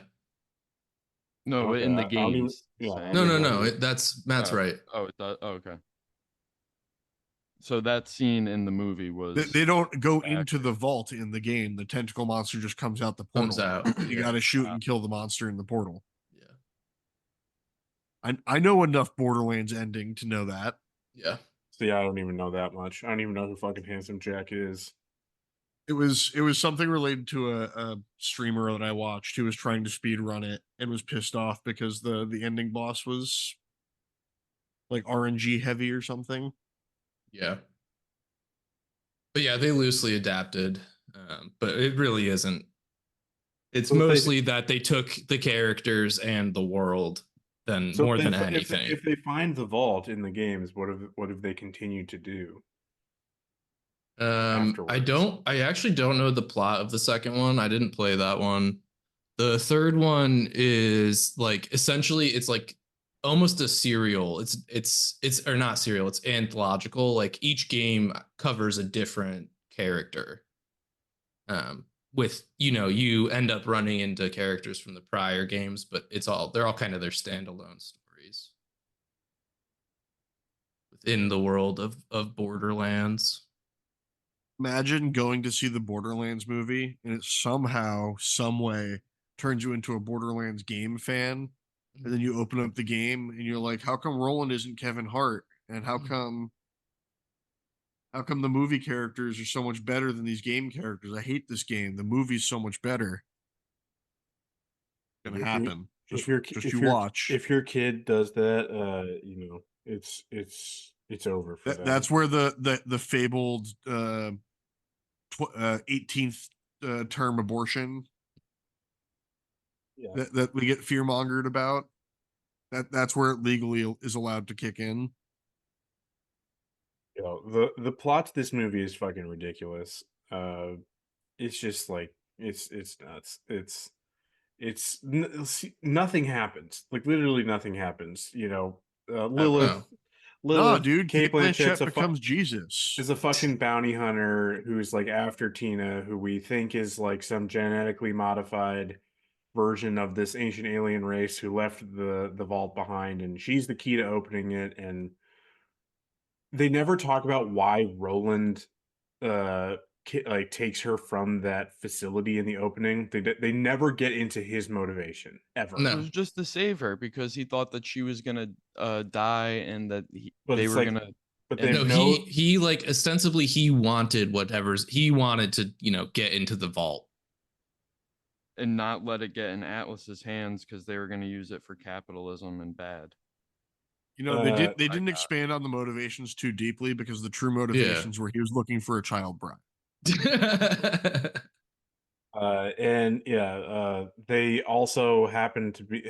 No, in the games. No. That's Matt's right. Oh, it does. Oh, okay. So that scene in the movie was They don't go back. into the vault in the game. The tentacle monster just comes out the portal. Comes out. You got to shoot and kill the monster in the portal. Yeah. I know enough Borderlands ending to know that. Yeah. See, I don't even know that much. I don't even know who fucking Handsome Jack is. It was something related to a streamer that I watched who was trying to speed run it and was pissed off because the ending boss was like RNG heavy or something. Yeah. But yeah, they loosely adapted, but it really isn't. It's So if they- mostly that they took the characters and the world than So more if than they, anything. if they find the vault in the games, what have they continued to do? Afterwards? I actually don't know the plot of the second one. I didn't play that one. The third one is like essentially it's like almost a serial. It's or not serial, it's anthological. Like each game covers a different character. With you end up running into characters from the prior games, but they're all kind of their standalone stories within the world of Borderlands. Imagine going to see the Borderlands movie and it somehow, some way turns you into a Borderlands game fan. And then you open up the game and you're like, how come Roland isn't Kevin Hart? And how come the movie characters are so much better than these game characters? I hate this game. The movie's so much better. It's gonna happen. Just you watch. If your kid does that, it's over for them. That's where the fabled 18th term abortion that we get fear mongered about. That's where it legally is allowed to kick in. The plot to this movie is fucking ridiculous. It's just like it's nuts. Nothing happens. Like literally nothing happens. Lilith. No, dude, Kate Blanchett becomes Jesus. Is a fucking bounty hunter who's like after Tina, who we think is like some genetically modified version of this ancient alien race who left the vault behind, and she's the key to opening it. And they never talk about why Roland takes her from that facility in the opening. They never get into his motivation ever. It was just to save her because he thought that she was gonna die and that they were gonna. But he like ostensibly he wanted he wanted to get into the vault and not let it get in Atlas's hands because they were going to use it for capitalism and bad. They didn't expand on the motivations too deeply because the true motivations were he was looking for a child bride. They also happens to be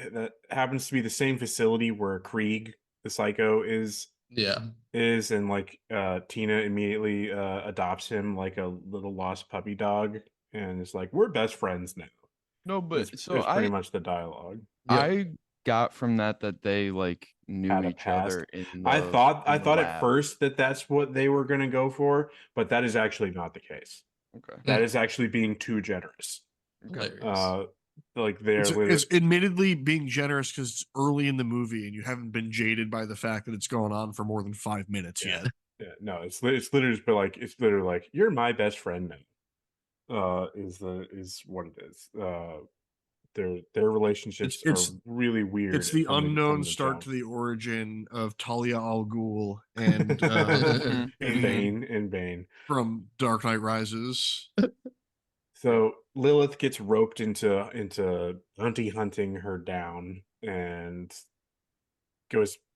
the same facility where Krieg the psycho is and like Tina immediately adopts him like a little lost puppy dog and is like, we're best friends now. No, but it's pretty much the dialogue. I got from that they like knew each other in the I thought lab. at first that's what they were going to go for, but that is actually not the case. Okay. That is actually being too generous. Okay. Like it's admittedly being generous because it's early in the movie and you haven't been jaded by the fact that it's going on for more than 5 minutes yet. Yeah, no, it's literally like you're my best friend now. Is what it is. Their relationships are really weird. It's the unknown start to the origin of Talia al Ghul and Bane from Dark Knight Rises. So Lilith gets roped into hunting her down and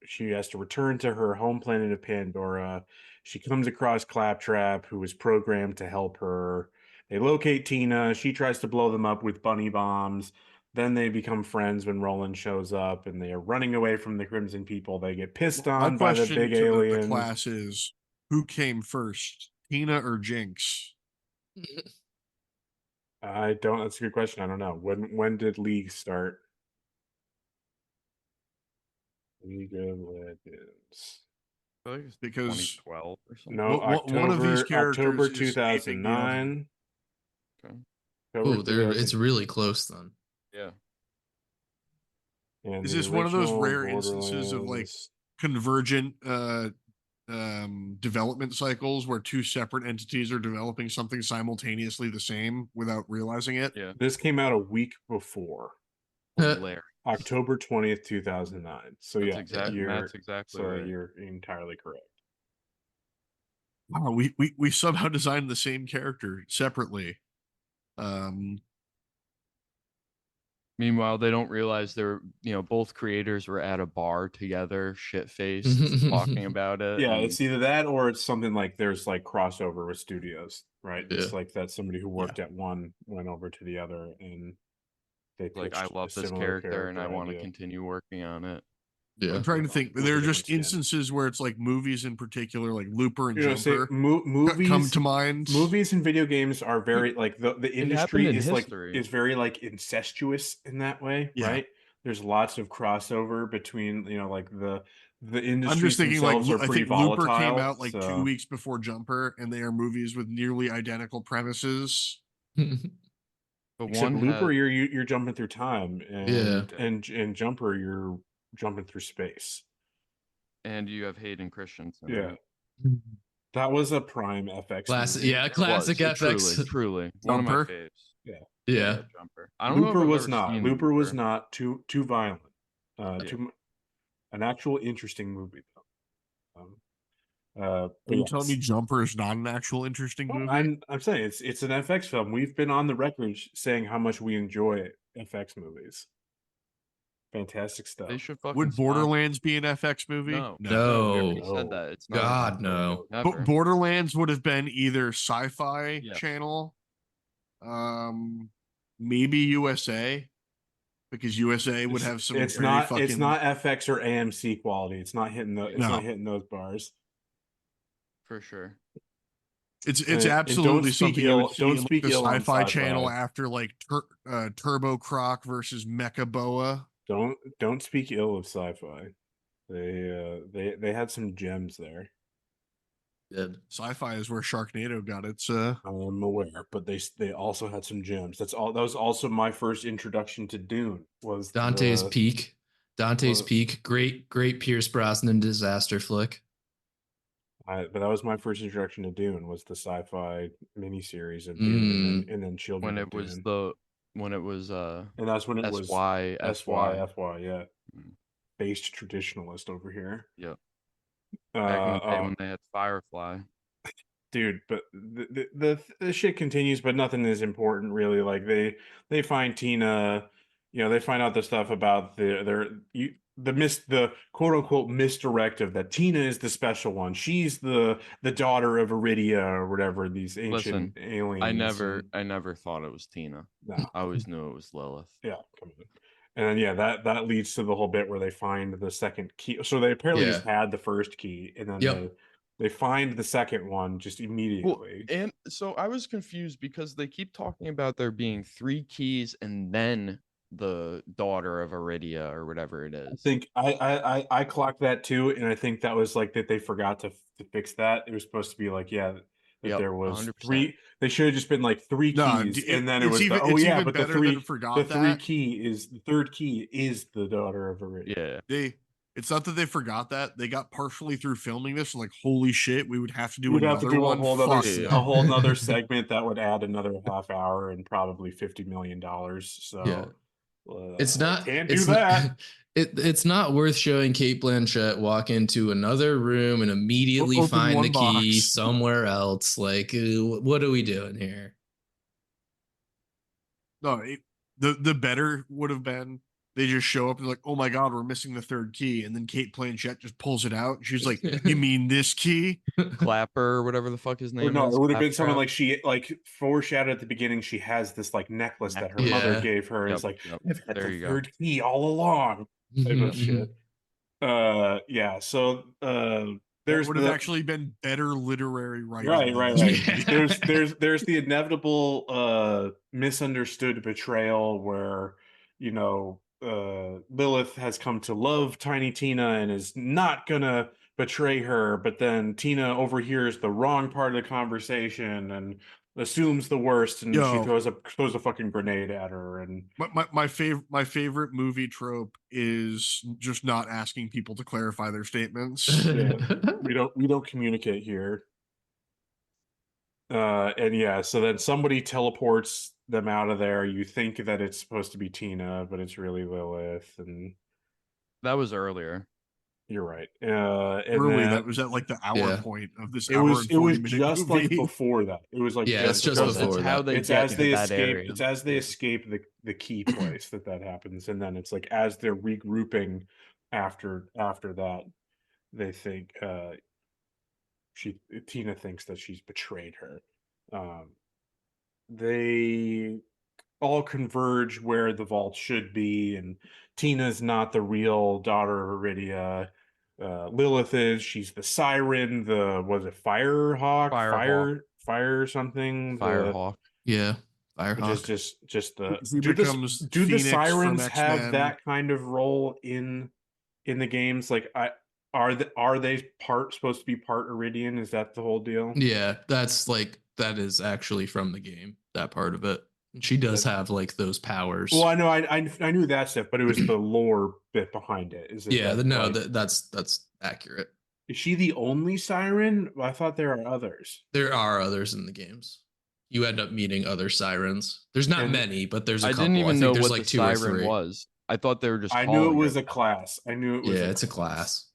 she has to return to her home planet of Pandora. She comes across Claptrap, who is programmed to help her. They locate Tina. She tries to blow them up with bunny bombs. Then they become friends when Roland shows up, and they are running away from the Crimson People. They get pissed on by the big alien. The class is, who came first, Tina or Jinx? That's a good question. I don't know. When did League start? League of Legends. I feel like it's because 2012 or something. No, one of these characters October 2009. Okay. It's really close then. Yeah. And this is one of those rare instances of like convergent development cycles where two separate entities are developing something simultaneously the same without realizing it. Yeah. This came out a week before, Hilarious. October 20th, 2009. So That's yeah, exactly. Matt's exactly so right. you're entirely correct. Wow, we somehow designed the same character separately. Meanwhile, they don't realize they're, both creators were at a bar together, shit faced, talking about it. Yeah, and it's either that or it's something like there's like crossover with studios, right? It's Yeah. like that somebody who worked at one went over to the other and they like, I pitched love a this similar character and I want to idea. continue working on it. Yeah. I'm trying to think. With a There are different just skin. instances where it's like movies in particular, like Looper and You know, say Jumper, movies come to mind. Movies and video games are very like the industry in is history. like is very like incestuous in that way, Yeah. right? There's lots of crossover between like the I'm industries just thinking like themselves are I pretty think Looper volatile. came out like 2 so weeks before Jumper, and they are movies with nearly identical premises. But except one Looper, has, you're jumping through time, Yeah. and Jumper, you're jumping through space. and you have Hayden Christensen. Yeah, Right? that was a prime FX Classic, movie. yeah, It classic was, FX. truly one of my Jumper? faves. Yeah. Jumper. I don't know if Looper I've was ever not. seen Looper was Looper. not too violent. Yeah. An actual interesting movie though. Are But you yes. telling me Jumper is not an actual interesting movie? I'm saying it's an FX film. We've been on the record saying how much we enjoy FX movies. Fantastic stuff. They should fucking Would stop. Borderlands be an FX movie? No. No. We already No. said that. It's not. God, no. Never. Borderlands would have been either Sci-Fi Yes. Channel, maybe USA, because USA would have some. It's very not. fucking, It's not FX or AMC quality. It's not hitting the. It's No. not hitting those bars. For sure. It's And don't absolutely speak something you ill. would see Don't in, speak the ill on Sci-Fi Sci-Fi. Channel after like Turbo Croc versus Mecha Boa. Don't speak ill of Sci-Fi. They had some gems there. Good. Sci-Fi is where Sharknado got its. I'm aware, but they also had some gems. That was also my first introduction to Dune. Was Dante's Peak. Dante's well- Peak. Great Pierce Brosnan disaster flick. But that was my first introduction to Dune. Was the sci-fi miniseries of Dune, and then Children When of it was Dune. and That's when it was SY. yeah. Mm. Based traditionalist over here. Yep. Back in the day when they had Firefly. Dude, but the shit continues, but nothing is important really. Like they find Tina, they find out the stuff about the quote unquote misdirective that Tina is the special one. She's the daughter of Iridia or whatever, these ancient aliens. I never thought it was Tina. No. I always knew it was Lilith. Yeah, come on. And then that leads to the whole bit where they find the second key. So they apparently just had the first key, and then they find the second one just immediately. Well, and so I was confused because they keep talking about there being 3 keys and then the daughter of Iridia or whatever it is. I think I clocked that too, and I think that was like that they forgot to fix that. It was supposed to be like there was 100%. 3. They should have just been like 3 keys, and then it was but the third key is the daughter of Iridia. Yeah. It's not that they forgot that. They got partially through filming this, and like, holy shit, we would have to do We'd have to do one. a whole nother segment that would add another half hour and probably $50 million. So it's not. Can't do that. It's not worth showing Cate Blanchett walk into another room and immediately find the key somewhere else. Like, what are we doing here? No, the better would have been they just show up and like, oh my god, we're missing the third key, and then Cate Blanchett just pulls it out. She's like, "You mean this key?" Clapper or whatever the fuck his name is. No, it would have been something Claptrap. like she like foreshadowed at the beginning. She has this like necklace that her mother gave her. And it's like, I've had the third key all along. Type of shit. Yeah. So there's would have actually been better literary writing. Right. There's the inevitable misunderstood betrayal where Lilith has come to love Tiny Tina and is not gonna betray her, but then Tina overhears the wrong part of the conversation, and assumes the worst, and she Yo. throws a fucking grenade at her, and My favorite movie trope is just not asking people to clarify their statements. yeah, we don't communicate here. And yeah, so then somebody teleports them out of there. You think that it's supposed to be Tina, but it's really Lilith, and That was earlier. you're right. And Really, then that was at like the hour Yeah. point of this it hour was and it 40 was minute just movie. like before that. It was like Yeah, it's just Because before it's how that. they It's get as to they that escape. area. It's as they escape the key place that happens, and then it's like as they're regrouping after that, they think Tina thinks that she's betrayed her. They all converge where the vault should be, and Tina's not the real daughter of Iridia. Lilith is. She's the siren. Was it fire something? Firehawk. Yeah, Which is Firehawk. just the She becomes do the Phoenix from sirens have X-Men. that kind of role in the games? Like, are they supposed to be part Iridian? Is that the whole deal? Yeah, that is actually from the game. That part of it. She does have like those powers. Well, I know, I knew that stuff, but it was the lore bit behind it. Yeah, that's accurate. Is she the only siren? I thought there are others. There are others in the games. You end up meeting other sirens. There's not And many, but there's a I couple. didn't even know there's what like the 2 or siren 3. was. I thought they were just. I knew it calling was her a class. I knew it was. Yeah, it's a class.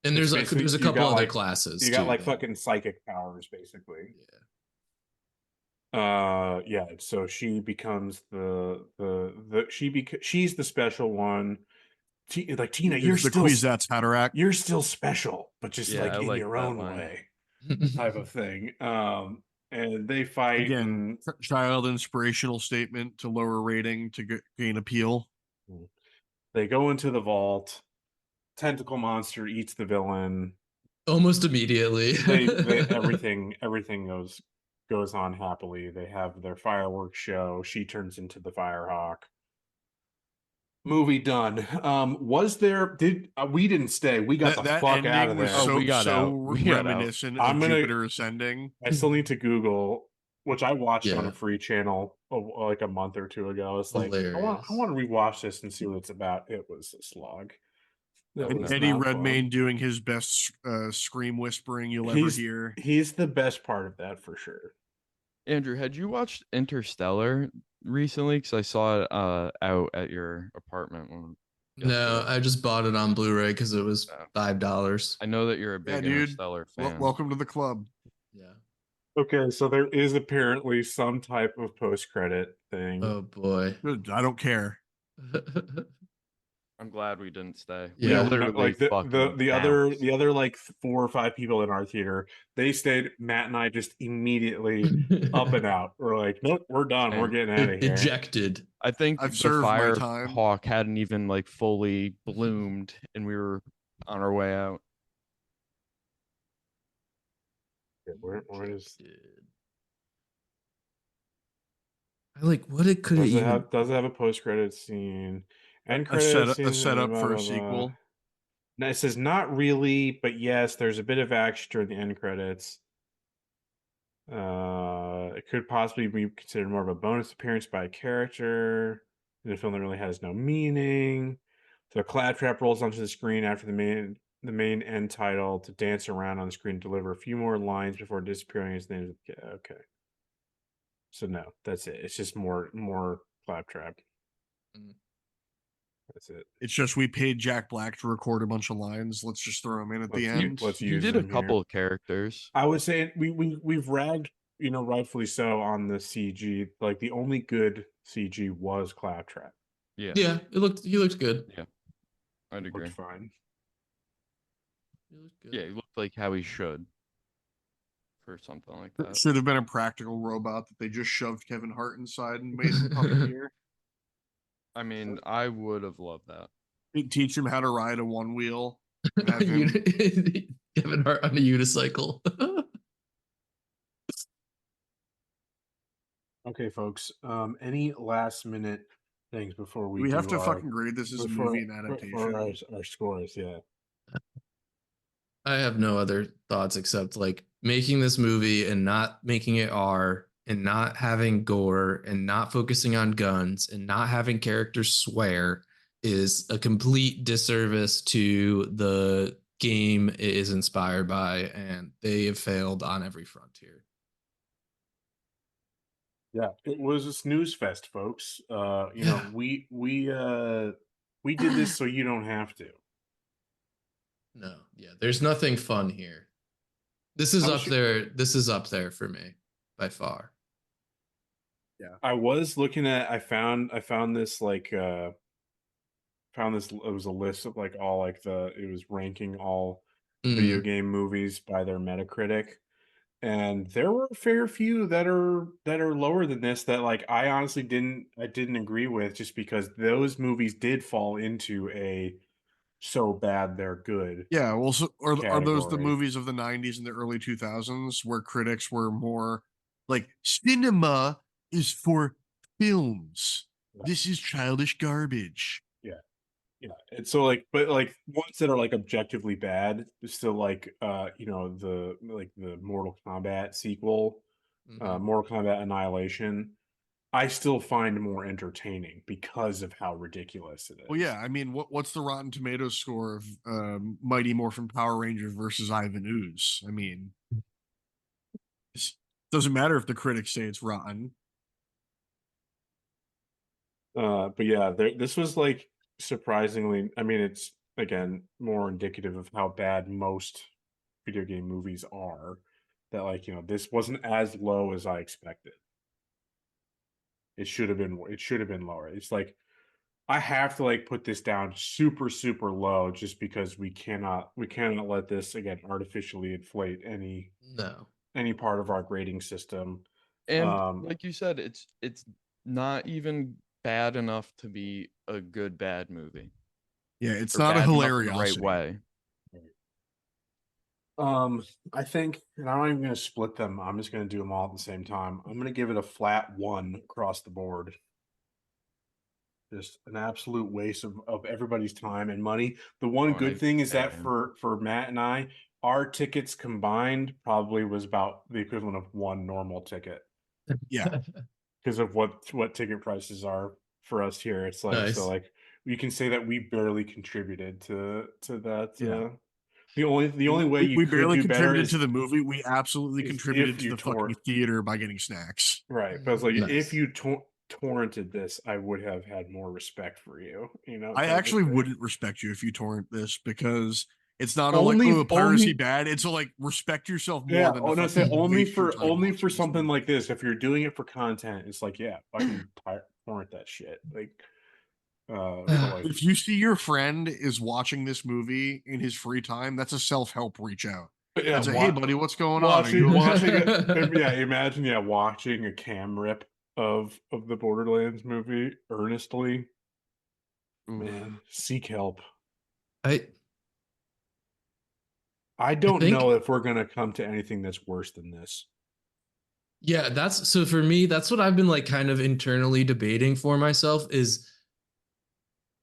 And It's there's a basically- you couple got, other like- classes. You got too, like though. fucking psychic powers, basically. Yeah. Yeah. So she becomes she's the special one. Like, Tina, you're It's the still Kwisatz Haderach. you're still special, but just Yeah, like I in like your that own line. way, type of thing. And they fight Again, child inspirational statement to lower rating to gain appeal. they go into the vault. Tentacle monster eats the villain. Almost immediately. They everything goes on happily. They have their fireworks show. She turns into the Firehawk. Movie done. Was there? We didn't stay? We got the fuck out of was there. Oh, we got out. We got out. reminiscent I'm of gonna- Jupiter Ascending. I still need to Google, which I watched on Yeah. a free channel like a month or two ago. It's like I want Hilarious. to rewatch this and see what it's about. It was a slog. It was Eddie not fun. Redmayne doing his best scream whispering you'll ever hear. He's the best part of that for sure. Andrew, had you watched Interstellar recently? Because I saw it out at your apartment. No, I just bought it on Blu-ray because it was $5. I know that you're a big dude. Interstellar fan. Welcome to the club. Yeah. Okay, so there is apparently some type of post-credit thing. Oh boy. Good, I don't care. I'm glad we didn't stay. Yeah, We literally like the fucking other bounced. the other like 4 or 5 people in our theater, they stayed. Matt and I just immediately up and out. We're like, nope, we're done. We're getting out of here. Ejected. I think I've the served my fire time. hawk hadn't even like fully bloomed, and we were on our way out. Where is? I like what it could have even. Does it have a post-credit scene? End A credits. setup blah, for blah, a sequel. blah. No, it says not really, but yes, there's a bit of action during the end credits. It could possibly be considered more of a bonus appearance by a character in a film that really has no meaning. So a claptrap rolls onto the screen after the main end title to dance around on the screen, deliver a few more lines before disappearing as the end. Okay. So no, that's it. It's just more claptrap. That's it. It's just we paid Jack Black to record a bunch of lines. Let's just throw them in at the end. Let's He use did a them couple here. of characters. I would say we've ragged, rightfully so, on the CG. Like, the only good CG was claptrap. Yeah. Yeah, he looked good. I'd agree. Looked fine. He looked good. Yeah, he looked like how he should for something like It that. should have been a practical robot that they just shoved Kevin Hart inside and made him puppeteer. I mean, I would have loved that. Teach him how to ride a one wheel. Have him- Kevin Hart on a unicycle. Okay, folks. Any last minute things before we We have do to our- fucking grade this as a before- movie and for adaptation. our scores? Yeah. I have no other thoughts except like making this movie and not making it R and not having gore and not focusing on guns and not having characters swear is a complete disservice to the game it is inspired by, and they have failed on every frontier. Yeah, it was a snooze fest, folks. You know, we did this so you don't have to. No, yeah, there's nothing fun here. This is up there. This is up there for me by far. Yeah, I was looking at. I found this like found this. It was a list of like all like the. It was ranking all video game movies by their Metacritic, and there were a fair few that are lower than this that like I honestly didn't agree with, just because those movies did fall into a so bad they're good Yeah, well, so, are those the category. movies of the 90s and the early 2000s where critics were more like, cinema is for films. This is childish garbage. Yeah. Yeah. And so like, but like ones that are like objectively bad, still like you know, the Mortal Kombat sequel, Mortal Kombat Annihilation, I still find more entertaining because of how ridiculous it is. Well, yeah, I mean, what's the Rotten Tomatoes score of Mighty Morphin Power Rangers versus Ivan Ooze? I mean, it doesn't matter if the critics say it's rotten. But yeah, this was like surprisingly, I mean, it's again more indicative of how bad most video game movies are, that like, you know, this wasn't as low as I expected. It should have been lower. It's like I have to like put this down super super low, just because we cannot let this again artificially inflate No. any part of our grading system. And like you said, it's not even bad enough to be a good bad movie. Yeah, it's Or not a bad enough in hilarious the right way. I think, and I'm not even going to split them. I'm just going to do them all at the same time. I'm going to give it a flat 1 across the board. Just an absolute waste of everybody's time and money. The one good thing is that for Matt and I, our tickets combined probably was about the equivalent of 1 normal ticket. Yeah. Because of what ticket prices are for us here. It's like, Nice. so like we can say that we barely contributed to that. Yeah. The only way you we could barely do better contributed is to the movie. We absolutely is contributed if to you the fucking theater by getting snacks. right. But I was like, if Nice. you torrented this, I would have had more respect for you. You know, I type of actually thing. wouldn't respect you if you torrent this, because it's not Only- a piracy only- bad. It's a like, respect yourself more Yeah. than Oh to no, say fucking only waste your for time watching this something movie. like this. If you're doing it for content, it's like, yeah, fucking torrent that shit. Like, but like, If you see your friend is watching this movie in his free time, that's a self-help reach out. but yeah, That's a, hey buddy, what's going on? Are you watching okay? it. Yeah, imagine watching a cam rip of the Borderlands movie earnestly. Man, seek help. I don't think- know if we're gonna come to anything that's worse than this. Yeah, that's so for me, that's what I've been like kind of internally debating for myself is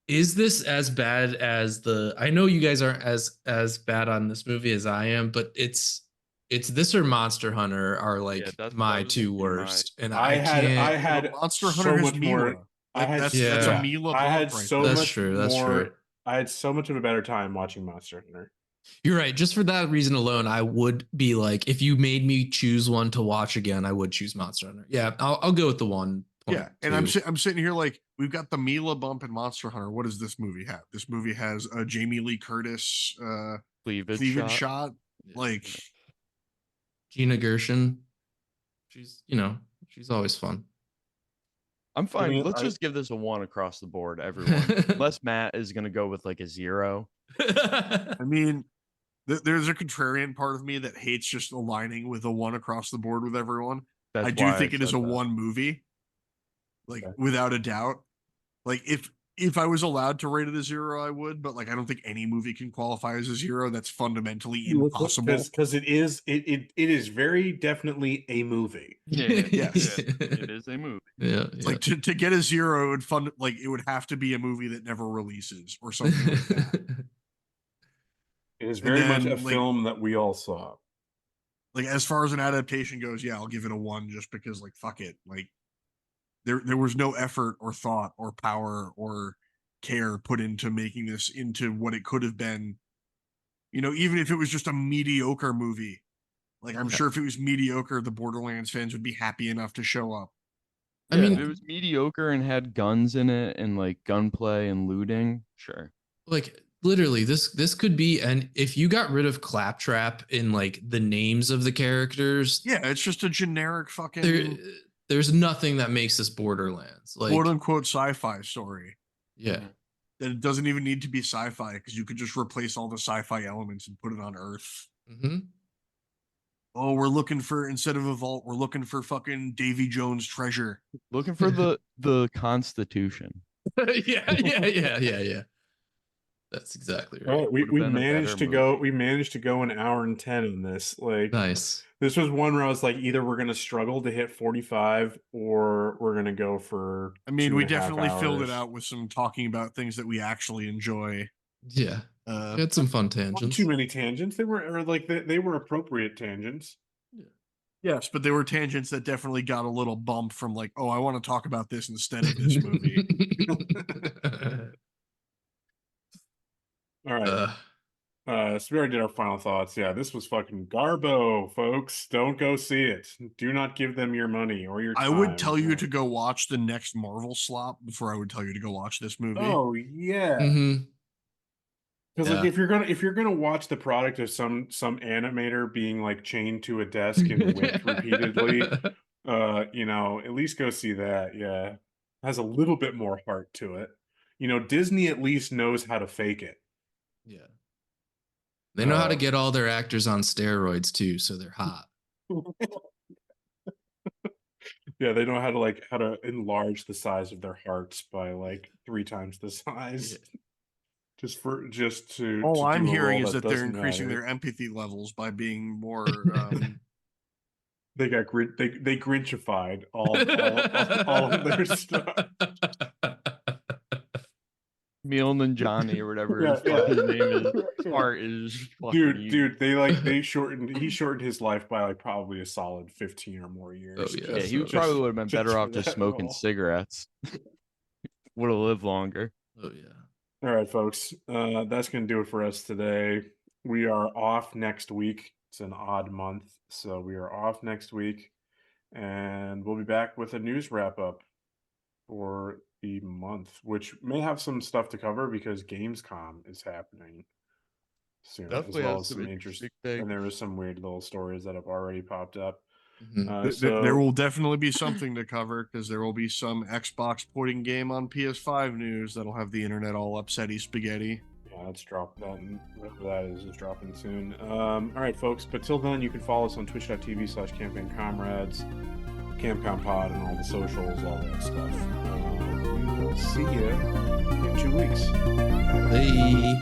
this as bad as I know you guys aren't as bad on this movie as I am, but it's this or Monster Hunter are like my two worst. And I had Monster so Hunter has much more. Mila. That's a yeah, Mila I bump had right so there. much true. more. That's true. I had so much of a better time watching Monster Hunter. You're right. Just for that reason alone, I would be like, if you made me choose one to watch again, I would choose Monster Hunter. Yeah, I'll go with the 1. Yeah, and I'm sitting here like, we've got the Mila bump in Monster Hunter. What does this movie have? This movie has a Jamie Lee Curtis cleavage shot. Yeah. Like Gina Gershon. She's always fun. I'm fine. Let's just give this a 1 across the board, everyone. Unless Matt is gonna go with like a 0. I mean, there's a contrarian part of me that hates just aligning with a 1 across the board with everyone. That's I do why think it is a said that. 1 movie, like without a doubt. Like if I was allowed to rate it a 0, I would, but like I don't think any movie can qualify as a 0. That's fundamentally impossible. Because it is very definitely a movie. Yes. It is a movie. Yeah, Like to get a 0, it would have to be a movie that never releases or something like that. It is And very much then, a like- film that we all saw. Like, as far as an adaptation goes, yeah, I'll give it a 1 just because, like, fuck it. Like, there was no effort or thought or power or care put into making this into what it could have been. You know, even if it was just a mediocre movie, like, I'm Yeah. sure if it was mediocre, the Borderlands fans would be happy enough to show up. I Yeah, mean, if it was mediocre and had guns in it and like gunplay and looting, sure. like literally this could be, and if you got rid of Claptrap in like the names of the characters, Yeah, it's just a generic fucking there's nothing that makes this Borderlands. Like, quote unquote sci-fi story. yeah. That it doesn't even need to be sci-fi because you could just replace all the sci-fi elements and put it on Earth. Hmm. Oh, we're looking for, instead of a vault, we're looking for fucking Davy Jones' treasure. Looking for the Constitution. Yeah. That's exactly All right. right, we Would've been a managed to better go. movie. We managed to go 1 hour and 10 in this. Like, Nice. this was one where I was like, either we're gonna struggle to hit 45, or we're gonna go for. I mean, we 2.5 definitely filled it hours. out with some talking about things that we actually enjoy. Yeah. We had some fun Not tangents. too many tangents. They were, or like they were appropriate tangents. Yes, but there were tangents that definitely got a little bump from like, oh, I want to talk about this instead of this movie. All right. So we already did our final thoughts. Yeah, this was fucking Garbo, folks. Don't go see it. Do not give them your money or your time. I would tell you to go watch the next Marvel slop before I would tell you to go watch this movie. Oh yeah. Mhm. Because Yeah. like if you're gonna watch the product of some animator being like chained to a desk and whipped repeatedly, you know, at least go see that. Yeah. Has a little bit more heart to it. You know, Disney at least knows how to fake it. Yeah. They know how to get all their actors on steroids too, so they're hot. Yeah, they know how to enlarge the size of their hearts by like 3 times the size. Just to All to I'm do a role hearing is that they're doesn't increasing matter. their empathy levels by being more. They got they Grinchified all of their stuff. Milne and Johnny or whatever Yeah, his fucking name is. yeah. Art is fucking Dude, he shortened his life by like probably a solid 15 or more years. Oh, yeah. Yeah, he Just- probably would have been just better off for just that smoking role. cigarettes. Would have lived longer. Oh yeah. All right, folks. That's gonna do it for us today. We are off next week. It's an odd month, so we are off next week, and we'll be back with a news wrap up for the month, which may have some stuff to cover because Gamescom is happening soon, Definitely as well has as some some interesting and there is some weird little stories that have already popped up. Mhm. There will definitely be something to cover because there will be some Xbox porting game on PS5 news that'll have the internet all upsetty spaghetti. Yeah, let's drop that. Whatever that is dropping soon. All right, folks. But till then, you can follow us on twitch.tv/campaignComrades, CampCompod, and all the socials, all that stuff. We will see you in 2 weeks. Hey.